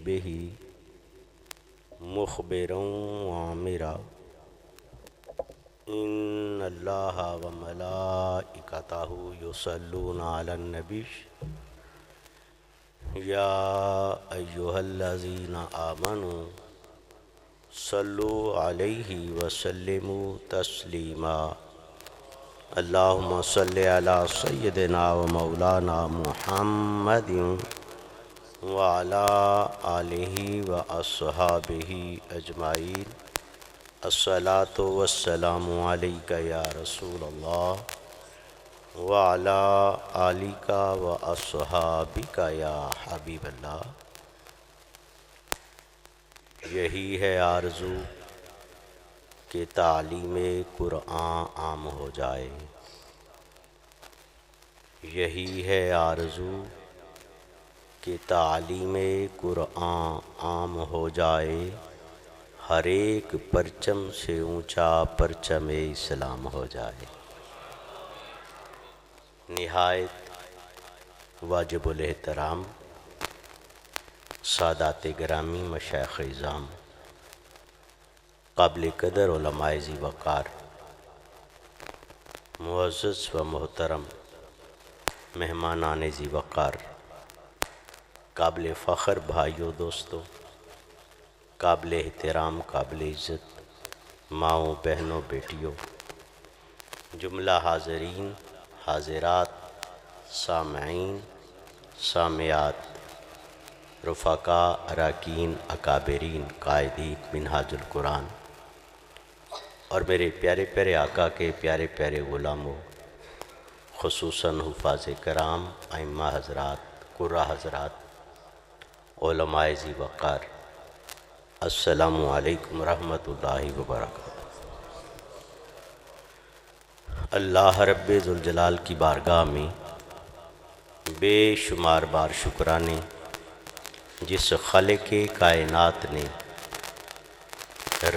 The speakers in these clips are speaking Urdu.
به مخبرا وعامرا ان اللہ وملائکتہ یصلون علی النبی یا ایہا الذین آمنوا صلوا علیہ وسلموا تسلیما اللہم صلی علی سیدنا و مولانا محمد وعلی آلہ و اصحابہ اجمعین الصلاۃ والسلام علیک یا رسول اللہ وعلی آلک و اصحابک یا حبیب اللہ۔ یہی ہے آرزو کہ تعلیم قرآن عام ہو جائے، یہی ہے آرزو کہ تعلیم قرآن عام ہو جائے، ہر ایک پرچم سے اونچا پرچم اسلام ہو جائے۔ نہایت واجب الاحترام سادات گرامی، مشائخ اعظام، قابل قدر علماء ذی وقار، معزز و محترم مہمانان ذی وقار، قابل فخر بھائیوں دوستوں، قابل احترام، قابل عزت ماؤں بہنوں بیٹیوں، جملہ حاضرین حاضرات، سامعین سامعات، رفقاء اراکین اکابرین، قائدین منہاج القرآن، اور میرے پیارے پیارے آقا کے پیارے پیارے غلاموں، خصوصاً حفاظ کرام، ائمہ حضرات، قرہ حضرات، علماء ذی وقار، السلام علیکم ورحمۃ اللہ وبرکاتہ۔ اللہ رب ذوالجلال کی بارگاہ میں بے شمار بار شکرانے، جس خالق کائنات نے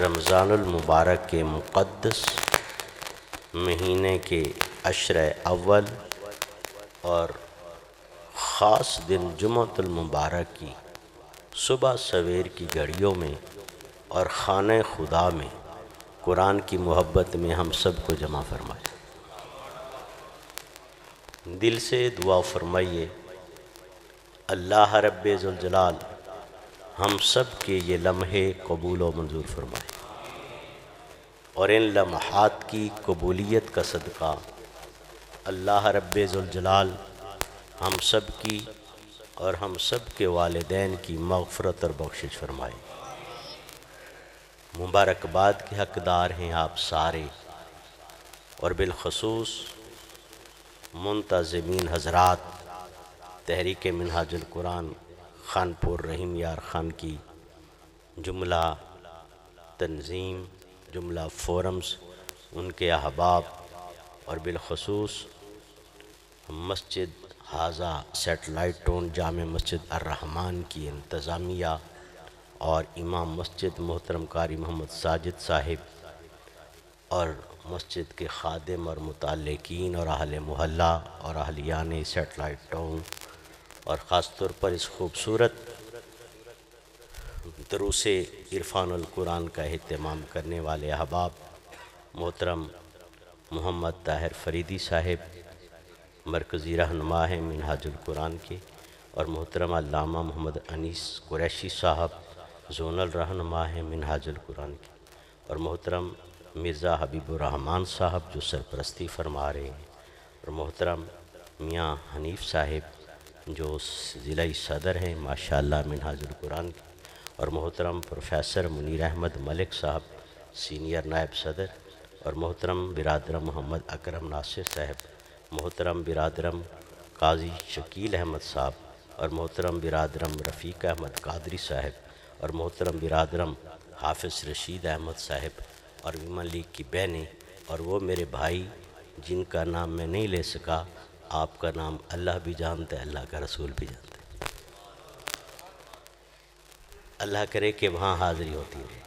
رمضان المبارک کے مقدس مہینے کے عشر اول اور خاص دن جمعۃ المبارک کی صبح سویر کی گھڑیوں میں اور خانہ خدا میں قرآن کی محبت میں ہم سب کو جمع فرمائے۔ دل سے دعا فرمائیے اللہ رب ذوالجلال ہم سب کے یہ لمحے قبول و منظور فرمائے، اور ان لمحات کی قبولیت کا صدقہ اللہ رب ذوالجلال ہم سب کی اور ہم سب کے والدین کی مغفرت اور بخشش فرمائے۔ مبارکباد کے حقدار ہیں آپ سارے، اور بالخصوص منتظمین حضرات، تحریک منہاج القرآن خانپور رحیم یار خان کی جملہ تنظیم، جملہ فورمز، ان کے احباب، اور بالخصوص مسجد حاضہ سیٹلائٹ ٹون جامع مسجد الرحمن کی انتظامیہ اور امام مسجد محترم قاری محمد ساجد صاحب، اور مسجد کے خادم اور متعلقین اور اہل محلہ اور اہلیان سیٹلائٹ ٹاؤن، اور خاص طور پر اس خوبصورت دروس عرفان القرآن کا اہتمام کرنے والے احباب، محترم محمد طاہر فریدی صاحب مرکزی رہنما ہیں منہاج القرآن کے، اور محترم علامہ محمد انیس قریشی صاحب زونل رہنما ہیں منہاج القرآن کے، اور محترم مرزا حبیب الرحمن صاحب جو سرپرستی فرما رہے ہیں، اور محترم میاں حنیف صاحب جو ضلعی صدر ہیں ماشاءاللہ منہاج القرآن کے، اور محترم پروفیسر منیر احمد ملک صاحب سینئر نائب صدر، اور محترم برادرم محمد اکرم ناصر صاحب، محترم برادرم قاضی شکیل احمد صاحب، اور محترم برادرم رفیق احمد قادری صاحب، اور محترم برادرم حافظ رشید احمد صاحب، اور ویمن لیگ کی بہنیں، اور وہ میرے بھائی جن کا نام میں نہیں لے سکا، آپ کا نام اللہ بھی جانتا ہے، اللہ کا رسول بھی جانتا ہے۔ اللہ کرے کہ وہاں حاضری ہوتی رہے،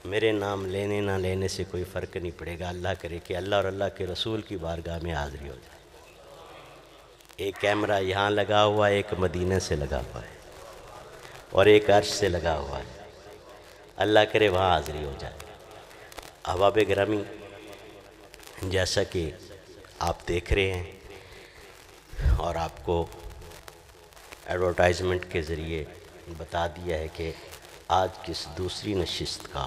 میرے نام لینے نہ لینے سے کوئی فرق نہیں پڑے گا، اللہ کرے کہ اللہ اور اللہ کے رسول کی بارگاہ میں حاضری ہو جائے۔ ایک کیمرہ یہاں لگا ہوا ہے، ایک مدینہ سے لگا ہوا ہے، اور ایک عرش سے لگا ہوا ہے، اللہ کرے وہاں حاضری ہو جائے۔ احباب گرامی، جیسا کہ آپ دیکھ رہے ہیں اور آپ کو ایڈورٹائزمنٹ کے ذریعے بتا دیا ہے کہ آج کس دوسری نشست کا،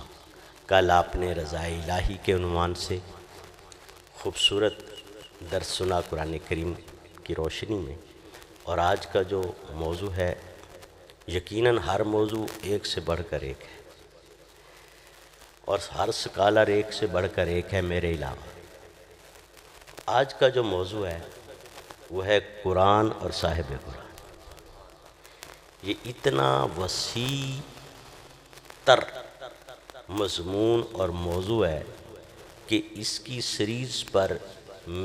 کل آپ نے رضا الہی کے عنوان سے خوبصورت درس سنا قرآن کریم کی روشنی میں، اور آج کا جو موضوع ہے یقیناً ہر موضوع ایک سے بڑھ کر ایک ہے، اور ہر سکالر ایک سے بڑھ کر ایک ہے میرے علاوہ۔ آج کا جو موضوع ہے وہ ہے قرآن اور صاحب قرآن۔ یہ اتنا وسیع تر مضمون اور موضوع ہے کہ اس کی سیریز پر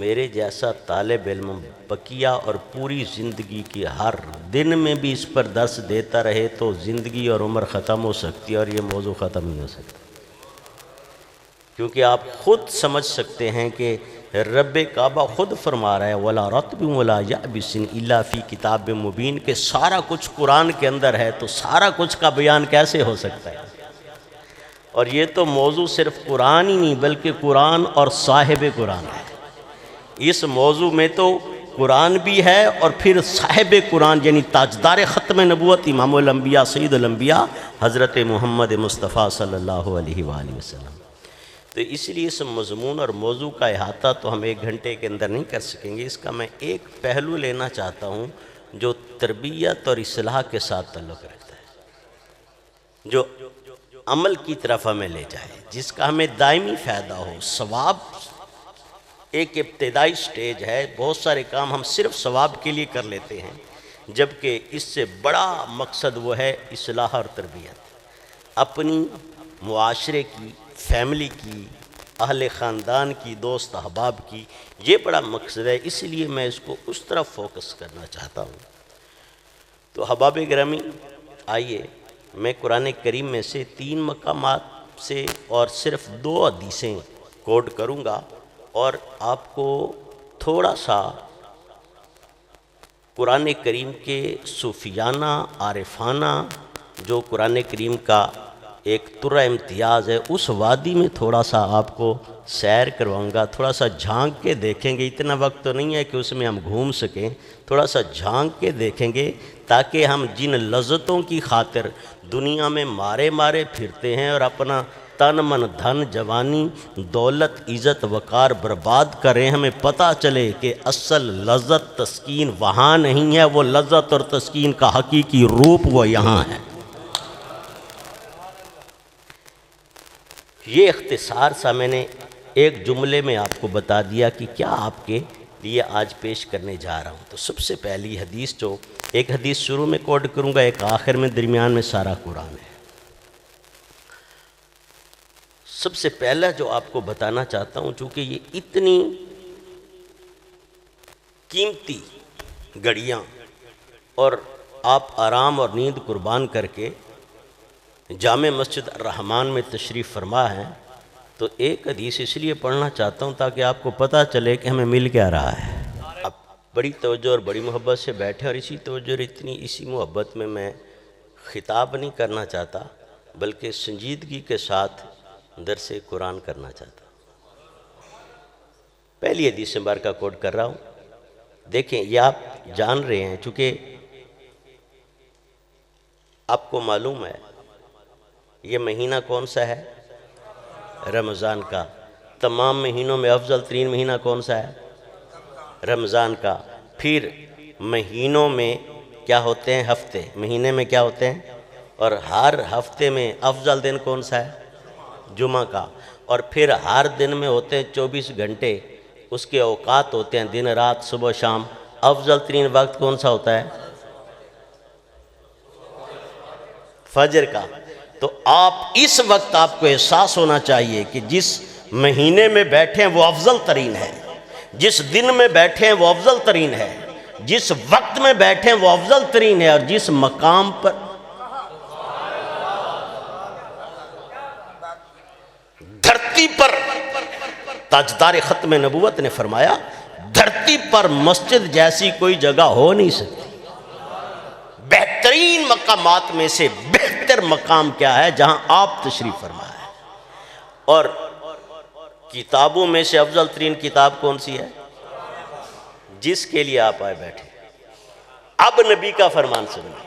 میرے جیسا طالب علم بقیہ اور پوری زندگی کی ہر دن میں بھی اس پر درس دیتا رہے تو زندگی اور عمر ختم ہو سکتی ہے، اور یہ موضوع ختم نہیں ہو سکتا، کیونکہ آپ خود سمجھ سکتے ہیں کہ رب کعبہ خود فرما رہا ہے وَلَا رَطْبٍ وَلَا يَابِسٍ إِلَّا فِي كِتَابٍ مُبِينٍ، کہ سارا کچھ قرآن کے اندر ہے، تو سارا کچھ کا بیان کیسے ہو سکتا ہے؟ اور یہ تو موضوع صرف قرآن ہی نہیں بلکہ قرآن اور صاحب قرآن ہے۔ اس موضوع میں تو قرآن بھی ہے اور پھر صاحب قرآن یعنی تاجدار ختم نبوت امام الانبیاء سید الانبیاء حضرت محمد مصطفیٰ صلی اللہ علیہ وآلہ وسلم۔ تو اس لیے اس مضمون اور موضوع کا احاطہ تو ہم ایک گھنٹے کے اندر نہیں کر سکیں گے۔ اس کا میں ایک پہلو لینا چاہتا ہوں جو تربیت اور اصلاح کے ساتھ تعلق رکھتا ہے، جو عمل کی طرف ہمیں لے جائے، جس کا ہمیں دائمی فائدہ ہو۔ ثواب ایک ابتدائی سٹیج ہے، بہت سارے کام ہم صرف ثواب کے لیے کر لیتے ہیں، جبکہ اس سے بڑا مقصد وہ ہے اصلاح اور تربیت، اپنی معاشرے کی، فیملی کی، اہل خاندان کی، دوست احباب کی، یہ بڑا مقصد ہے۔ اس لیے میں اس کو اس طرف فوکس کرنا چاہتا ہوں۔ تو احباب گرامی، آئیے میں قرآن کریم میں سے 3 مقامات سے اور صرف 2 حدیثیں کوٹ کروں گا، اور آپ کو تھوڑا سا قرآن کریم کے صوفیانہ عارفانہ جو قرآن کریم کا ایک ترہ امتیاز ہے، اس وادی میں تھوڑا سا آپ کو سیر کرواؤں گا، تھوڑا سا جھانک کے دیکھیں گے۔ اتنا وقت تو نہیں ہے کہ اس میں ہم گھوم سکیں، تھوڑا سا جھانک کے دیکھیں گے تاکہ ہم جن لذتوں کی خاطر دنیا میں مارے مارے پھرتے ہیں اور اپنا تن من دھن جوانی دولت عزت وقار برباد کریں، ہمیں پتہ چلے کہ اصل لذت تسکین وہاں نہیں ہے، وہ لذت اور تسکین کا حقیقی روپ وہ یہاں ہے۔ یہ اختصار سا میں نے ایک جملے میں آپ کو بتا دیا کہ کیا آپ کے لیے آج پیش کرنے جا رہا ہوں۔ تو سب سے پہلی حدیث جو ایک حدیث شروع میں کوٹ کروں گا، ایک آخر میں، درمیان میں سارا قرآن ہے۔ سب سے پہلا جو آپ کو بتانا چاہتا ہوں، چونکہ یہ اتنی قیمتی گھڑیاں اور آپ آرام اور نیند قربان کر کے جامع مسجد الرحمن میں تشریف فرما ہے، تو ایک حدیث اس لیے پڑھنا چاہتا ہوں تاکہ آپ کو پتہ چلے کہ ہمیں مل کیا رہا ہے۔ اب بڑی توجہ اور بڑی محبت سے بیٹھے، اور اسی توجہ اور اسی محبت میں خطاب نہیں کرنا چاہتا بلکہ سنجیدگی کے ساتھ درس قرآن کرنا چاہتا ہوں۔ پہلی حدیث مبارکہ کوٹ کر رہا ہوں۔ دیکھیں، یہ آپ جان رہے ہیں، چونکہ آپ کو معلوم ہے یہ مہینہ کون سا ہے؟ رمضان کا۔ تمام مہینوں میں افضل ترین مہینہ کون سا ہے؟ رمضان کا۔ پھر مہینوں میں کیا ہوتے ہیں؟ ہفتے۔ مہینے میں کیا ہوتے ہیں؟ اور ہر ہفتے میں افضل دن کون سا ہے؟ جمعہ کا۔ اور پھر ہر دن میں ہوتے ہیں 24 گھنٹے، اس کے اوقات ہوتے ہیں دن رات صبح شام۔ افضل ترین وقت کون سا ہوتا ہے؟ فجر کا۔ تو آپ اس وقت آپ کو احساس ہونا چاہیے کہ جس مہینے میں بیٹھے ہیں وہ افضل ترین ہے، جس دن میں بیٹھے ہیں وہ افضل ترین ہے، جس وقت میں بیٹھے ہیں وہ افضل ترین ہے، اور جس مقام پر دھرتی پر تاجدار ختم نبوت نے فرمایا دھرتی پر مسجد جیسی کوئی جگہ ہو نہیں سکتی۔ بہترین مقام مقامات میں سے بہتر مقام کیا ہے جہاں آپ تشریف فرما ہے؟ اور کتابوں میں سے افضل ترین کتاب کون سی ہے جس کے لیے آپ آئے بیٹھے؟ اب نبی کا فرمان سنیں۔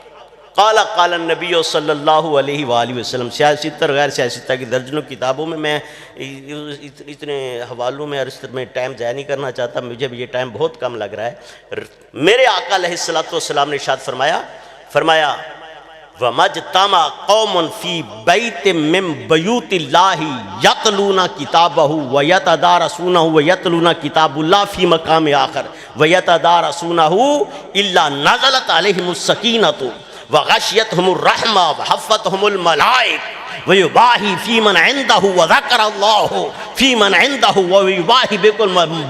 قال النبی صلی اللہ علیہ وآلہ وسلم، سیاسی تر غیر سیاسی تر کی درجنوں کتابوں میں اتنے حوالوں میں اور اس میں ٹائم ضائع نہیں کرنا چاہتا، مجھے بھی یہ ٹائم بہت کم لگ رہا ہے۔ میرے آقا علیہ السلام نے ارشاد فرمایا وَمَجْتَمَعَ قَوْمٌ فِي بَيْتٍ مِّن بَيُوتِ اللَّهِ يَتْلُونَ كِتَابَهُ وَيَتَدَارَسُونَهُ وَيَتْلُونَ كِتَابَ اللَّهِ فِي مَقَامِ آخَرٍ وَيَتَدَارَسُونَهُ إِلَّا نَزَلَتْ عَلَيْهِمُ السَّكِينَةُ وغشيتهم الرحمة وحفتهم الملائكة ويباهي في من عنده وذكر الله في من عنده ويباهي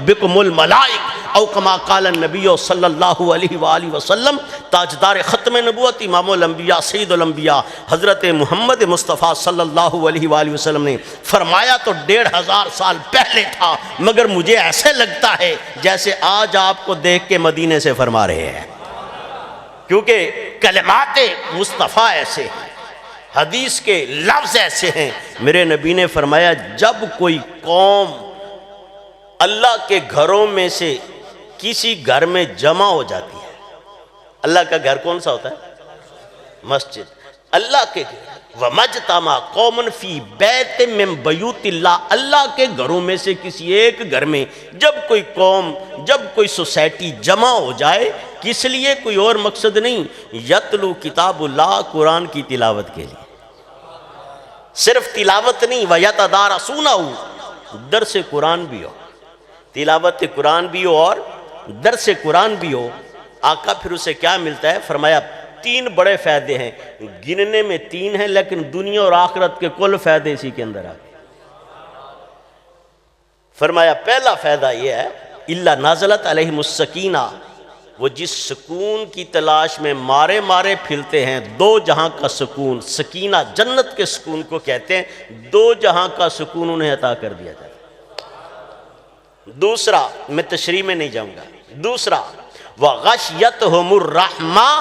بكم الملائكة او كما قال النبي صلی اللہ علیہ وآلہ وسلم۔ تاجدار ختم نبوت امام الانبیاء سید الانبیاء حضرت محمد مصطفیٰ صلی اللہ علیہ وآلہ وسلم نے فرمایا تو 1500 سال پہلے تھا، مگر مجھے ایسے لگتا ہے جیسے آج آپ کو دیکھ کے مدینے سے فرما رہے ہیں، کیونکہ کلمات مصطفیٰ ایسے ہیں، حدیث کے لفظ ایسے ہیں۔ میرے نبی نے فرمایا جب کوئی قوم اللہ کے گھروں میں سے کسی گھر میں جمع ہو جاتی ہے، اللہ کا گھر کون سا ہوتا ہے؟ مسجد۔ اللہ کے وَمَجْتَمَعَ قَوْمٌ فِي بَيْتٍ مِّن بَيُوتِ اللَّهِ، اللہ کے گھروں میں سے کسی ایک گھر میں جب کوئی قوم، جب کوئی سوسائٹی جمع ہو جائے، کس لیے؟ کوئی اور مقصد نہیں، یتلو کتاب اللہ، قرآن کی تلاوت کے لیے۔ صرف تلاوت نہیں، وَيَتَدَارَسُونَهُ، درس قرآن بھی ہو، تلاوت قرآن بھی ہو اور درس قرآن بھی ہو۔ آقا پھر اسے کیا ملتا ہے؟ فرمایا 3 بڑے فائدے ہیں، گننے میں 3 ہیں لیکن دنیا اور آخرت کے کل فائدے اسی کے اندر آتے ہیں۔ فرمایا پہلا فائدہ یہ ہے اِلَّا نَازَلَتْ عَلَيْهِمُ السَّكِينَةُ، وہ جس سکون کی تلاش میں مارے مارے پھرتے ہیں، 2 جہاں کا سکون، سکینہ جنت کے سکون کو کہتے ہیں، 2 جہاں کا سکون انہیں عطا کر دیا جاتا ہے۔ دوسرا، میں تشریح میں نہیں جاؤں گا، دوسرا وَغَشْيَتْهُمُ الرَّحْمَةُ،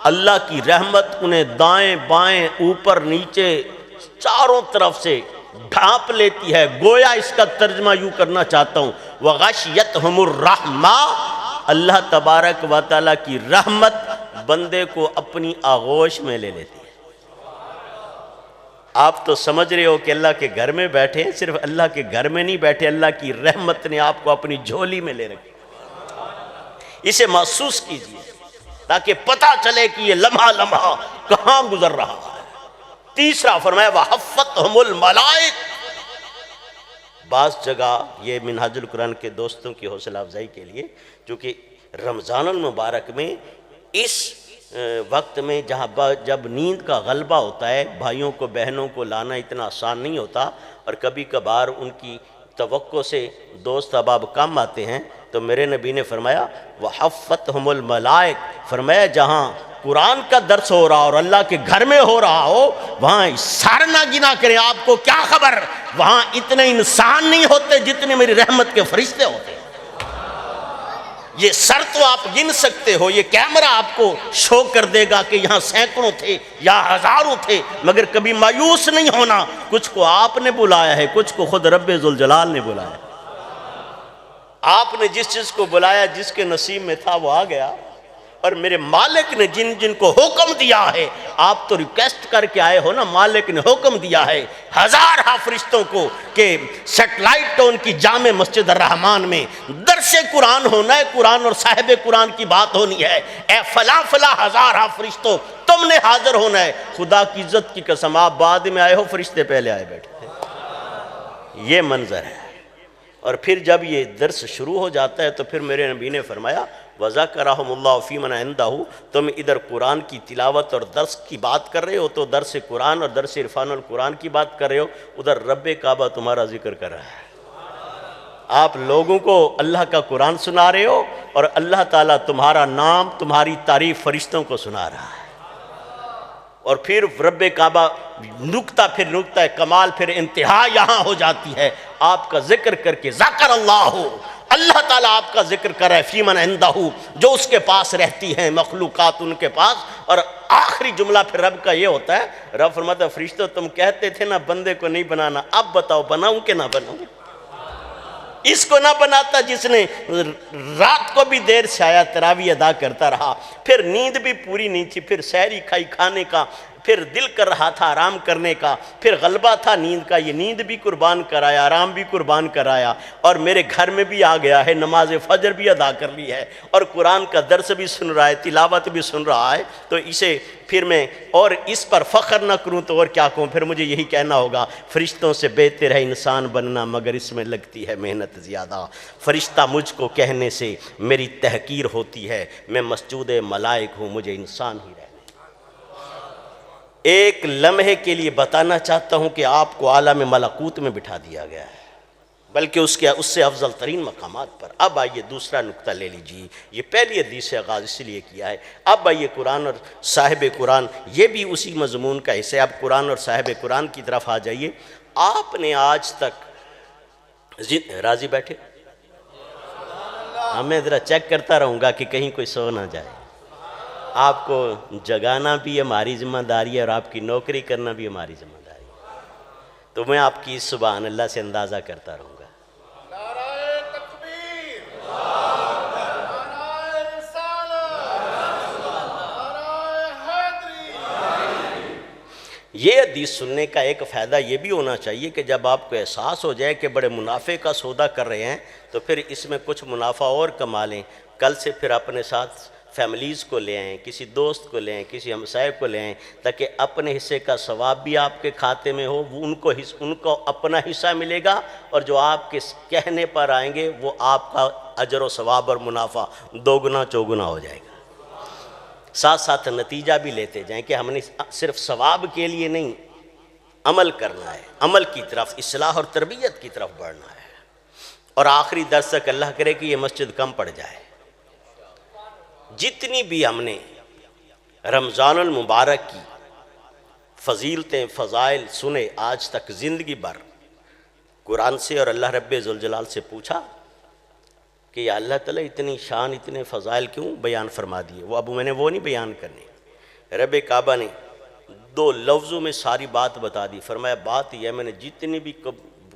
اللہ کی رحمت انہیں دائیں بائیں اوپر نیچے چاروں طرف سے ڈھانپ لیتی ہے۔ گویا اس کا ترجمہ یوں کرنا چاہتا ہوں، وَغَشْيَتْهُمُ الرَّحْمَةُ، اللہ تبارک و تعالیٰ کی رحمت بندے کو اپنی آغوش میں لے لیتی ہے۔ آپ تو سمجھ رہے ہو کہ اللہ کے گھر میں بیٹھے ہیں، صرف اللہ کے گھر میں نہیں بیٹھے، اللہ کی رحمت نے آپ کو اپنی جھولی میں لے رکھا۔ اسے محسوس کیجئے تاکہ پتہ چلے کہ یہ لمحہ لمحہ کہاں گزر رہا ہے۔ تیسرا فرمایا وَحَفَّتْهُمُ الْمَلَائِكَةُ، بعض جگہ یہ منہاج القرآن کے دوستوں کی حوصلہ افزائی کے لیے، چونکہ رمضان المبارک میں اس وقت میں جب نیند کا غلبہ ہوتا ہے، بھائیوں کو بہنوں کو لانا اتنا آسان نہیں ہوتا، اور کبھی کبھار ان کی توقع سے دوست احباب کم آتے ہیں، تو میرے نبی نے فرمایا وَحَفَّتْهُمُ الْمَلَائِكَةُ، فرمایا جہاں قرآن کا درس ہو رہا اور اللہ کے گھر میں ہو رہا ہو، وہاں اشارہ نہ گنا کریں۔ آپ کو کیا خبر، وہاں اتنے انسان نہیں ہوتے جتنے میری رحمت کے فرشتے ہوتے ہیں۔ یہ سر تو آپ گن سکتے ہو، یہ کیمرہ آپ کو شو کر دے گا کہ یہاں سینکڑوں تھے یا ہزاروں تھے، مگر کبھی مایوس نہیں ہونا، کچھ کو آپ نے بلایا ہے، کچھ کو خود رب ذوالجلال نے بلایا ہے۔ آپ نے جس چیز کو بلایا، جس کے نصیب میں تھا وہ آ گیا، اور میرے مالک نے جن جن کو حکم دیا ہے، آپ تو ریکویسٹ کر کے آئے ہو نا، مالک نے حکم دیا ہے 1000 فرشتوں کو کہ سیٹلائٹ ٹون کی جامع مسجد الرحمان میں درس قرآن ہونا ہے، قرآن اور صاحب قرآن کی بات ہونی ہے، اے فلاں فلاں 1000 فرشتوں تم نے حاضر ہونا ہے۔ خدا کی عزت کی قسم، آپ بعد میں آئے ہو، فرشتے پہلے آئے بیٹھے تھے۔ یہ منظر ہے۔ اور پھر جب یہ درس شروع ہو جاتا ہے تو پھر میرے نبی نے فرمایا وَذَكَرَهُمُ اللَّهُ فِي مَنْ عِنْدَهُ، تم ادھر قرآن کی تلاوت اور درس کی بات کر رہے ہو تو درس قرآن اور درس عرفان القرآن کی بات کر رہے ہو، ادھر رب کعبہ تمہارا ذکر کر رہا ہے۔ آپ لوگوں کو اللہ کا قرآن سنا رہے ہو اور اللہ تعالیٰ تمہارا نام، تمہاری تعریف فرشتوں کو سنا رہا ہے۔ اور پھر رب کعبہ نقطہ پھر نقطہ کمال، پھر انتہا یہاں ہو جاتی ہے، آپ کا ذکر کر کے ذکر اللہ، اللہ تعالیٰ آپ کا ذکر کر رہا ہے، فی من عندہ، جو اس کے پاس رہتی ہیں مخلوقات ان کے پاس، اور آخری جملہ پھر رب کا یہ ہوتا ہے، رب فرماتا ہے فرشتوں تم کہتے تھے نا بندے کو نہیں بنانا، اب بتاؤ بناؤں کہ نہ بناؤں؟ اس کو نہ بناتا جس نے رات کو بھی دیر سے آیا تراویح ادا کرتا رہا، پھر نیند بھی پوری نہیں تھی، پھر سحری کھائی کھانے کا، پھر دل کر رہا تھا آرام کرنے کا، پھر غلبہ تھا نیند کا، یہ نیند بھی قربان کرایا، آرام بھی قربان کرایا، اور میرے گھر میں بھی آ گیا ہے، نماز فجر بھی ادا کر لی ہے، اور قرآن کا درس بھی سن رہا ہے، تلاوت بھی سن رہا ہے، تو اسے پھر میں اور اس پر فخر نہ کروں تو اور کیا کہوں؟ پھر مجھے یہی کہنا ہوگا فرشتوں سے بہتر ہے انسان بننا مگر اس میں لگتی ہے محنت زیادہ، فرشتہ مجھ کو کہنے سے میری تحقیر ہوتی ہے، میں مسجود ملائک ہوں، مجھے انسان ہی رہنا۔ ایک لمحے کے لیے بتانا چاہتا ہوں کہ آپ کو عالم ملکوت میں بٹھا دیا گیا ہے، بلکہ اس سے افضل ترین مقامات پر۔ اب آئیے دوسرا نقطہ لے لیجیے، یہ پہلی حدیث سے آغاز اس لیے کیا ہے۔ اب آئیے قرآن اور صاحب قرآن، یہ بھی اسی مضمون کا حصہ ہے۔ اب قرآن اور صاحب قرآن کی طرف آ جائیے۔ آپ نے آج تک راضی بیٹھے؟ میں ذرا چیک کرتا رہوں گا کہ کہیں کوئی سو نہ جائے۔ آپ کو جگانا بھی ہماری ذمہ داری ہے اور آپ کی نوکری کرنا بھی ہماری ذمہ داری ہے، تو میں آپ کی سبحان اللہ سے اندازہ کرتا رہوں گا۔ نعرہ تکبیر، نعرہ رسالت، نعرہ حیدری۔ یہ حدیث سننے کا ایک فائدہ یہ بھی ہونا چاہیے کہ جب آپ کو احساس ہو جائے کہ بڑے منافع کا سودا کر رہے ہیں تو پھر اس میں کچھ منافع اور کما لیں، کل سے پھر اپنے ساتھ فیملیز کو لے آئیں، کسی دوست کو لے آئیں، کسی ہمسائے کو لے آئیں، تاکہ اپنے حصے کا ثواب بھی آپ کے کھاتے میں ہو، ان کو اپنا حصہ ملے گا، اور جو آپ کے کہنے پر آئیں گے وہ آپ کا اجر و ثواب اور منافع دوگنا چوگنا ہو جائے گا۔ ساتھ ساتھ نتیجہ بھی لیتے جائیں کہ ہم نے صرف ثواب کے لیے نہیں، عمل کرنا ہے، عمل کی طرف، اصلاح اور تربیت کی طرف بڑھنا ہے۔ اور آخری درس تک اللہ کرے کہ یہ مسجد کم پڑ جائے۔ جتنی بھی ہم نے رمضان المبارک کی فضیلتیں فضائل سنے آج تک زندگی بھر، قرآن سے اور اللہ رب ذوالجلال سے پوچھا کہ یا اللہ تعالیٰ اتنی شان اتنے فضائل کیوں بیان فرما دیے؟ وہ اب میں نے وہ نہیں بیان کرنے۔ رب کعبہ نے 2 لفظوں میں ساری بات بتا دی، فرمایا بات یہ ہے میں نے جتنی بھی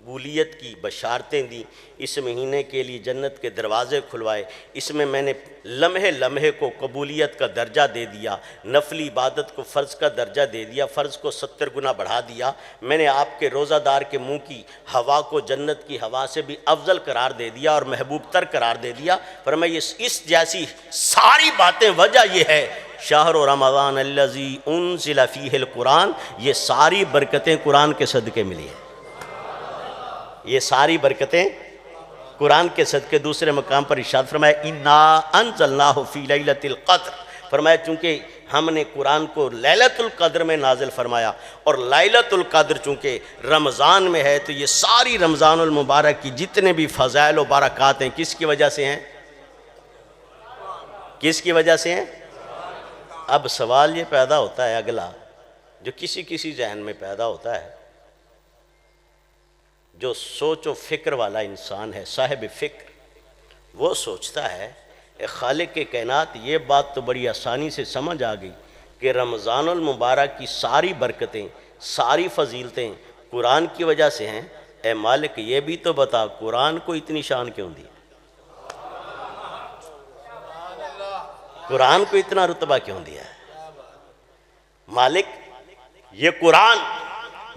قبولیت کی بشارتیں دی، اس مہینے کے لیے جنت کے دروازے کھلوائے، اس میں میں نے لمحے لمحے کو قبولیت کا درجہ دے دیا، نفلی عبادت کو فرض کا درجہ دے دیا، فرض کو 70 گنا بڑھا دیا، میں نے آپ کے روزہ دار کے منہ کی ہوا کو جنت کی ہوا سے بھی افضل قرار دے دیا اور محبوب تر قرار دے دیا۔ فرمایا اس جیسی ساری باتیں وجہ یہ ہے شہر رمضان الذی انزل فیہ القرآن، یہ ساری برکتیں قرآن کے صدقے ملی ہیں، یہ ساری برکتیں قرآن کے صدقے۔ دوسرے مقام پر ارشاد فرمایا انا انزلناہ فی لیلۃ القدر، فرمایا چونکہ ہم نے قرآن کو لیلۃ القدر میں نازل فرمایا، اور لیلۃ القدر چونکہ رمضان میں ہے تو یہ ساری رمضان المبارک کی جتنے بھی فضائل و برکات ہیں کس کی وجہ سے ہیں؟ کس کی وجہ سے ہیں؟ اب سوال یہ پیدا ہوتا ہے اگلا جو کسی ذہن میں پیدا ہوتا ہے، جو سوچ و فکر والا انسان ہے، صاحب فکر، وہ سوچتا ہے اے خالق کے کائنات یہ بات تو بڑی آسانی سے سمجھ آ گئی کہ رمضان المبارک کی ساری برکتیں ساری فضیلتیں قرآن کی وجہ سے ہیں، اے مالک یہ بھی تو بتا قرآن کو اتنی شان کیوں دی؟ قرآن کو اتنا رتبہ کیوں دیا ہے؟ مالک یہ قرآن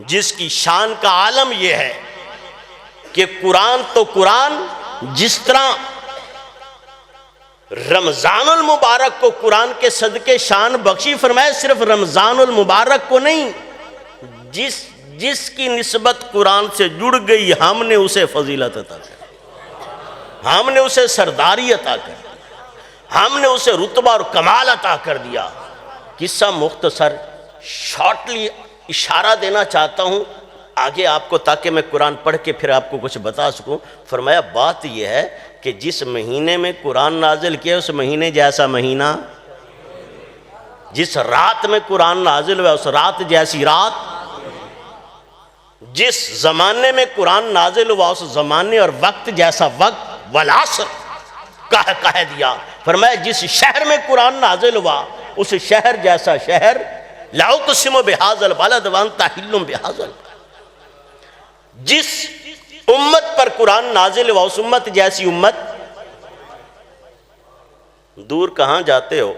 جس کی شان کا عالم یہ ہے کہ قرآن تو قرآن جس طرح رمضان المبارک کو قرآن کے صدقے شان بخشی، فرمائے صرف رمضان المبارک کو نہیں، جس کی نسبت قرآن سے جڑ گئی ہم نے اسے فضیلت عطا کر، ہم نے اسے سرداری عطا کر، ہم نے اسے رتبہ اور کمال عطا کر دیا۔ قصہ مختصر شارٹلی اشارہ دینا چاہتا ہوں آگے آپ کو تاکہ میں قرآن پڑھ کے پھر آپ کو کچھ بتا سکوں۔ فرمایا بات یہ ہے کہ جس مہینے میں قرآن نازل کیا اس مہینے جیسا مہینہ، جس رات میں قرآن نازل ہوا اس رات جیسی رات، جس زمانے میں قرآن نازل ہوا اس زمانے اور وقت جیسا وقت، والعصر کہہ دیا۔ فرمایا جس شہر میں قرآن نازل ہوا اس شہر جیسا شہر، لاقسم بہذا البلد وانت حل بہذا البلد، جس امت پر قرآن نازل ہوا اس امت جیسی امت، دور کہاں جاتے ہو؟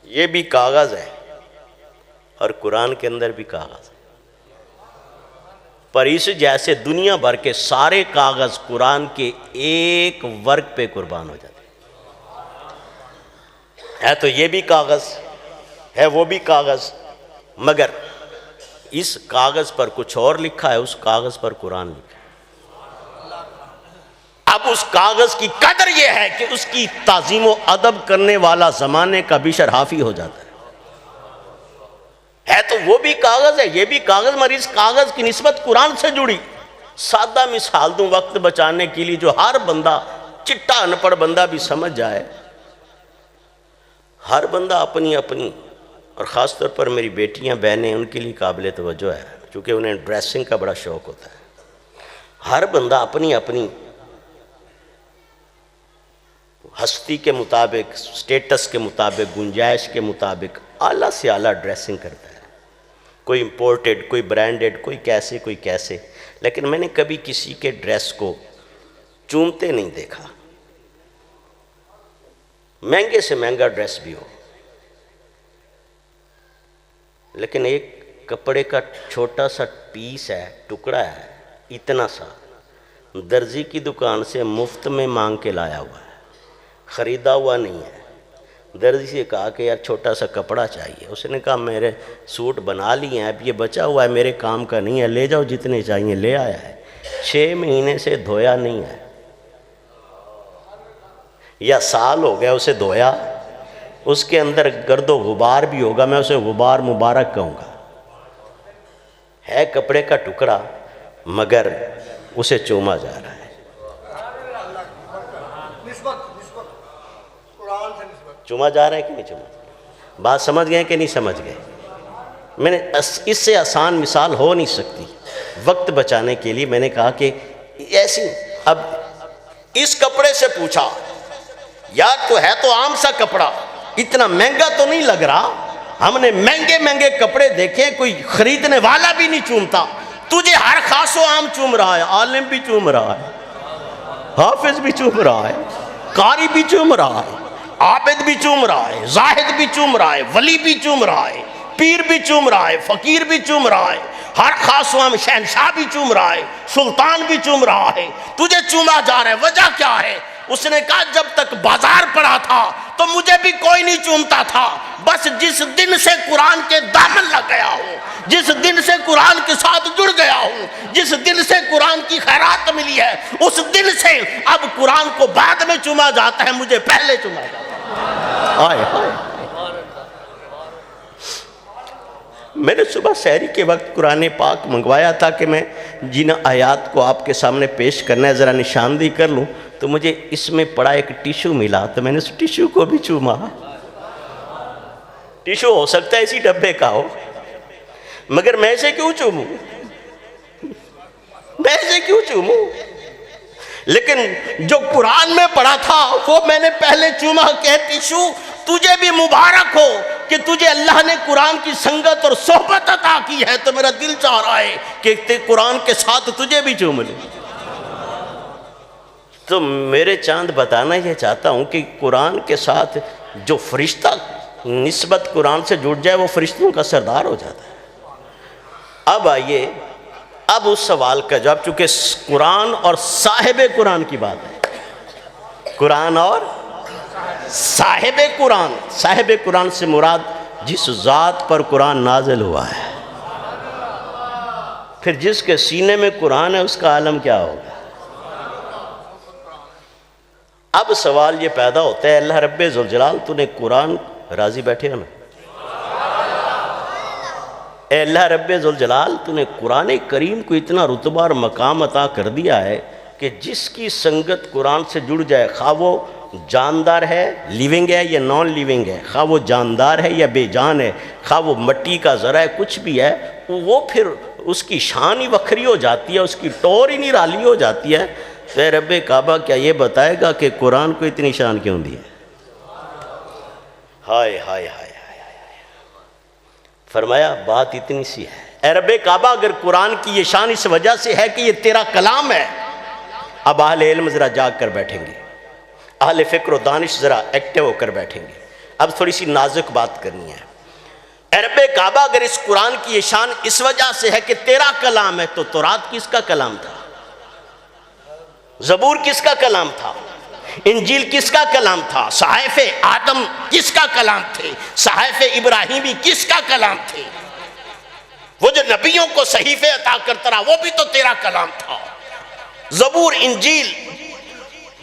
یہ بھی کاغذ ہے اور قرآن کے اندر بھی کاغذ ہے، پر اس جیسے دنیا بھر کے سارے کاغذ قرآن کے ایک ورق پہ قربان ہو جاتے ہے۔ تو یہ بھی کاغذ ہے، وہ بھی کاغذ، مگر اس کاغذ پر کچھ اور لکھا ہے، اس کاغذ پر قرآن لکھا ہے۔ اب اس کاغذ کی قدر یہ ہے کہ اس کی تعظیم و ادب کرنے والا زمانے کا بھی شرحافی ہو جاتا ہے تو وہ بھی کاغذ ہے، یہ بھی کاغذ، مگر اس کاغذ کی نسبت قرآن سے جڑی۔ سادہ مثال دوں وقت بچانے کے لیے، جو ہر بندہ، چٹا ان پڑھ بندہ بھی سمجھ جائے۔ ہر بندہ اپنی اپنی، اور خاص طور پر میری بیٹیاں بہنیں، ان کے لیے قابل توجہ ہے کیونکہ انہیں ڈریسنگ کا بڑا شوق ہوتا ہے۔ ہر بندہ اپنی اپنی ہستی کے مطابق، سٹیٹس کے مطابق، گنجائش کے مطابق اعلیٰ سے اعلیٰ ڈریسنگ کرتا ہے، کوئی امپورٹڈ، کوئی برانڈڈ، کوئی کیسے کوئی کیسے، لیکن میں نے کبھی کسی کے ڈریس کو چومتے نہیں دیکھا، مہنگے سے مہنگا ڈریس بھی ہو، لیکن ایک کپڑے کا چھوٹا سا پیس ہے، ٹکڑا ہے، اتنا سا، درزی کی دکان سے مفت میں مانگ کے لایا ہوا ہے، خریدا ہوا نہیں ہے۔ درزی سے کہا کہ یار چھوٹا سا کپڑا چاہیے، اس نے کہا میرے سوٹ بنا لیے ہیں، اب یہ بچا ہوا ہے، میرے کام کا نہیں ہے، لے جاؤ جتنے چاہیے، لے آیا ہے۔ 6 مہینے سے دھویا نہیں ہے، یا سال ہو گیا اسے دھویا، اس کے اندر گرد و غبار بھی ہوگا، میں اسے غبار مبارک کہوں گا، ہے کپڑے کا ٹکڑا، مگر اسے چوما جا رہا ہے۔ چوما جا رہا ہے کہ نہیں چوما؟ بات سمجھ گئے کہ نہیں سمجھ گئے؟ میں نے اس سے آسان مثال ہو نہیں سکتی، وقت بچانے کے لیے میں نے کہا کہ ایسی، اب اس کپڑے سے پوچھا یار تو ہے تو عام سا کپڑا، اتنا مہنگا تو نہیں لگ رہا، ہم نے مہنگے مہنگے کپڑے دیکھے، کوئی خریدنے والا بھی نہیں چومتا، تجھے ہر خاص و عام چوم رہا ہے، عالم بھی چوم رہا ہے، حافظ بھی چوم رہا ہے، قاری بھی چوم رہا ہے، عابد بھی چوم رہا ہے، زاہد بھی چوم رہا ہے، ولی بھی چوم رہا ہے، پیر بھی چوم رہا ہے، فقیر بھی چوم رہا ہے، ہر خاص و عام شہنشاہ بھی چوم رہا ہے، سلطان بھی چوم رہا ہے، تجھے چوما جا رہا ہے، وجہ کیا ہے؟ اس نے کہا جب تک بازار پڑا تھا تو مجھے بھی کوئی نہیں چومتا تھا، بس جس دن سے قرآن کے دامن لگ گیا ہوں، جس دن سے قرآن کے ساتھ جڑ گیا ہوں، جس دن سے قرآن کی خیرات ملی ہے، اس دن سے اب قرآن کو بعد میں چوما جاتا ہے، مجھے پہلے چوما جاتا ہے۔ آئے آئے، میں نے صبح سحری کے وقت قرآن پاک منگوایا تھا کہ میں جن آیات کو آپ کے سامنے پیش کرنا ہے ذرا نشاندہی کر لوں، تو مجھے اس میں پڑا ایک ٹیشو ملا، تو میں نے اس ٹیشو کو بھی چوما۔ ٹیشو ہو سکتا ہے اسی ڈبے کا ہو، مگر میں اسے کیوں چوموں؟ میں اسے کیوں چوموں؟ لیکن جو قرآن میں پڑھا تھا وہ میں نے پہلے چوما کہ ٹیشو تجھے بھی مبارک ہو کہ تجھے اللہ نے قرآن کی سنگت اور صحبت عطا کی ہے، تو میرا دل چاہ رہا ہے کہ قرآن کے ساتھ تجھے بھی چوم لوں۔ تو میرے چاند بتانا یہ چاہتا ہوں کہ قرآن کے ساتھ جو فرشتہ نسبت قرآن سے جڑ جائے وہ فرشتوں کا سردار ہو جاتا ہے۔ اب آئیے، اب اس سوال کا جواب، چونکہ قرآن اور صاحب قرآن کی بات ہے، قرآن اور صاحب قرآن، صاحب قرآن سے مراد جس ذات پر قرآن نازل ہوا ہے، پھر جس کے سینے میں قرآن ہے اس کا عالم کیا ہوگا؟ اب سوال یہ پیدا ہوتا ہے، اللہ رب ذوالجلال تو نے قرآن، راضی بیٹھے ہو نا، اے اللہ رب ذوالجلال تو نے قرآن کریم کو اتنا رتبہ اور مقام عطا کر دیا ہے کہ جس کی سنگت قرآن سے جڑ جائے، خواہ وہ جاندار ہے، لیونگ ہے یا نان لیونگ ہے، خواہ وہ جاندار ہے یا بے جان ہے، خواہ وہ مٹی کا ذرہ ہے، کچھ بھی ہے، وہ پھر اس کی شان ہی وکھری ہو جاتی ہے، اس کی ٹور ہی نرالی ہو جاتی ہے۔ تو اے رب کعبہ کیا یہ بتائے گا کہ قرآن کو اتنی شان کیوں دی ہے؟ ہائے ہائے ہائے ہائے، فرمایا بات اتنی سی ہے۔ اے رب کعبہ، اگر قرآن کی یہ شان اس وجہ سے ہے کہ یہ تیرا کلام ہے، اب اہل علم ذرا جاگ کر بیٹھیں گے، اہل فکر و دانش ذرا ایکٹیو ہو کر بیٹھیں گے۔ اب تھوڑی سی نازک بات کرنی ہے۔ اے رب کعبہ، اگر اس قرآن کی یہ شان اس وجہ سے ہے کہ تیرا کلام ہے، تو تورات کس کا کلام تھا؟ زبور کس کا کلام تھا؟ انجیل کس کا کلام تھا؟ صحائف آدم کس کا کلام تھے؟ صحائف ابراہیمی کس کا کلام تھے؟ وہ جو نبیوں کو صحیفے عطا کرتا رہا، وہ بھی تو تیرا کلام تھا۔ زبور، انجیل،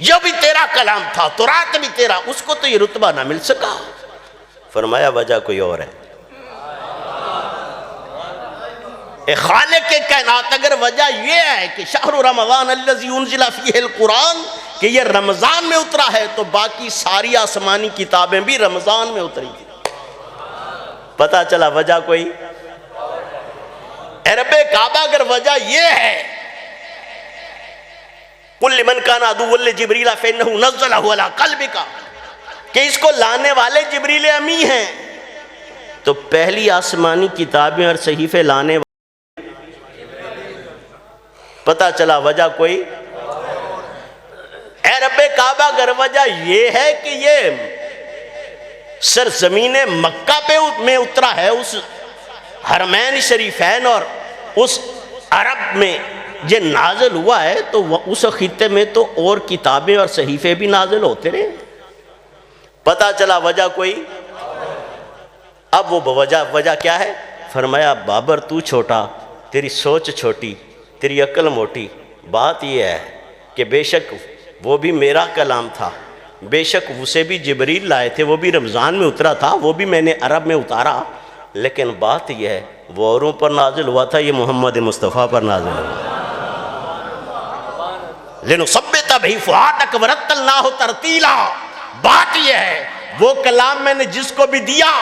یہ بھی تیرا کلام تھا، تورات بھی تیرا، اس کو تو یہ رتبہ نہ مل سکا۔ فرمایا وجہ کوئی اور ہے۔ اے خالق کائنات، اگر وجہ یہ ہے کہ شہر رمضان الذی انزل فیہ القرآن، کہ یہ رمضان میں اترا ہے، تو باقی ساری آسمانی کتابیں بھی رمضان میں اتری تھی۔ پتہ چلا وجہ کوئی۔ اے رب کعبہ، اگر وجہ یہ ہے قُلْ لِمَنْ كَانَ عَدُوًّا لِجِبْرِيلَ فَإِنَّهُ نَزَّلَهُ عَلَىٰ قَلْبِكَ، کہ اس کو لانے والے جبریل امی ہیں، تو پہلی آسمانی کتابیں اور صحیفے لانے پتہ چلا وجہ کوئی۔ اے رب کعبہ، اگر وجہ یہ ہے کہ یہ سرزمین مکہ میں اترا ہے، اس حرمین شریفین اور اس عرب میں یہ نازل ہوا ہے، تو اس خطے میں تو اور کتابیں اور صحیفے بھی نازل ہوتے رہے۔ پتہ چلا وجہ کوئی۔ اب وہ وجہ کیا ہے؟ فرمایا بابر، تو چھوٹا، تیری سوچ چھوٹی، تیری عقل موٹی۔ بات یہ ہے کہ بے شک وہ بھی میرا کلام تھا، بے شک اسے بھی جبریل لائے تھے، وہ بھی رمضان میں اترا تھا، وہ بھی میں نے عرب میں اتارا، لیکن بات یہ ہے وہ اوروں پر نازل ہوا تھا، یہ محمد مصطفیٰ پر نازل ہوا۔ لِنُثَبِّتَ بِهِ فُؤَادَكَ وَرَتَّلْنَاهُ تَرْتِيلًا، بات یہ ہے وہ کلام میں نے جس کو بھی دیا،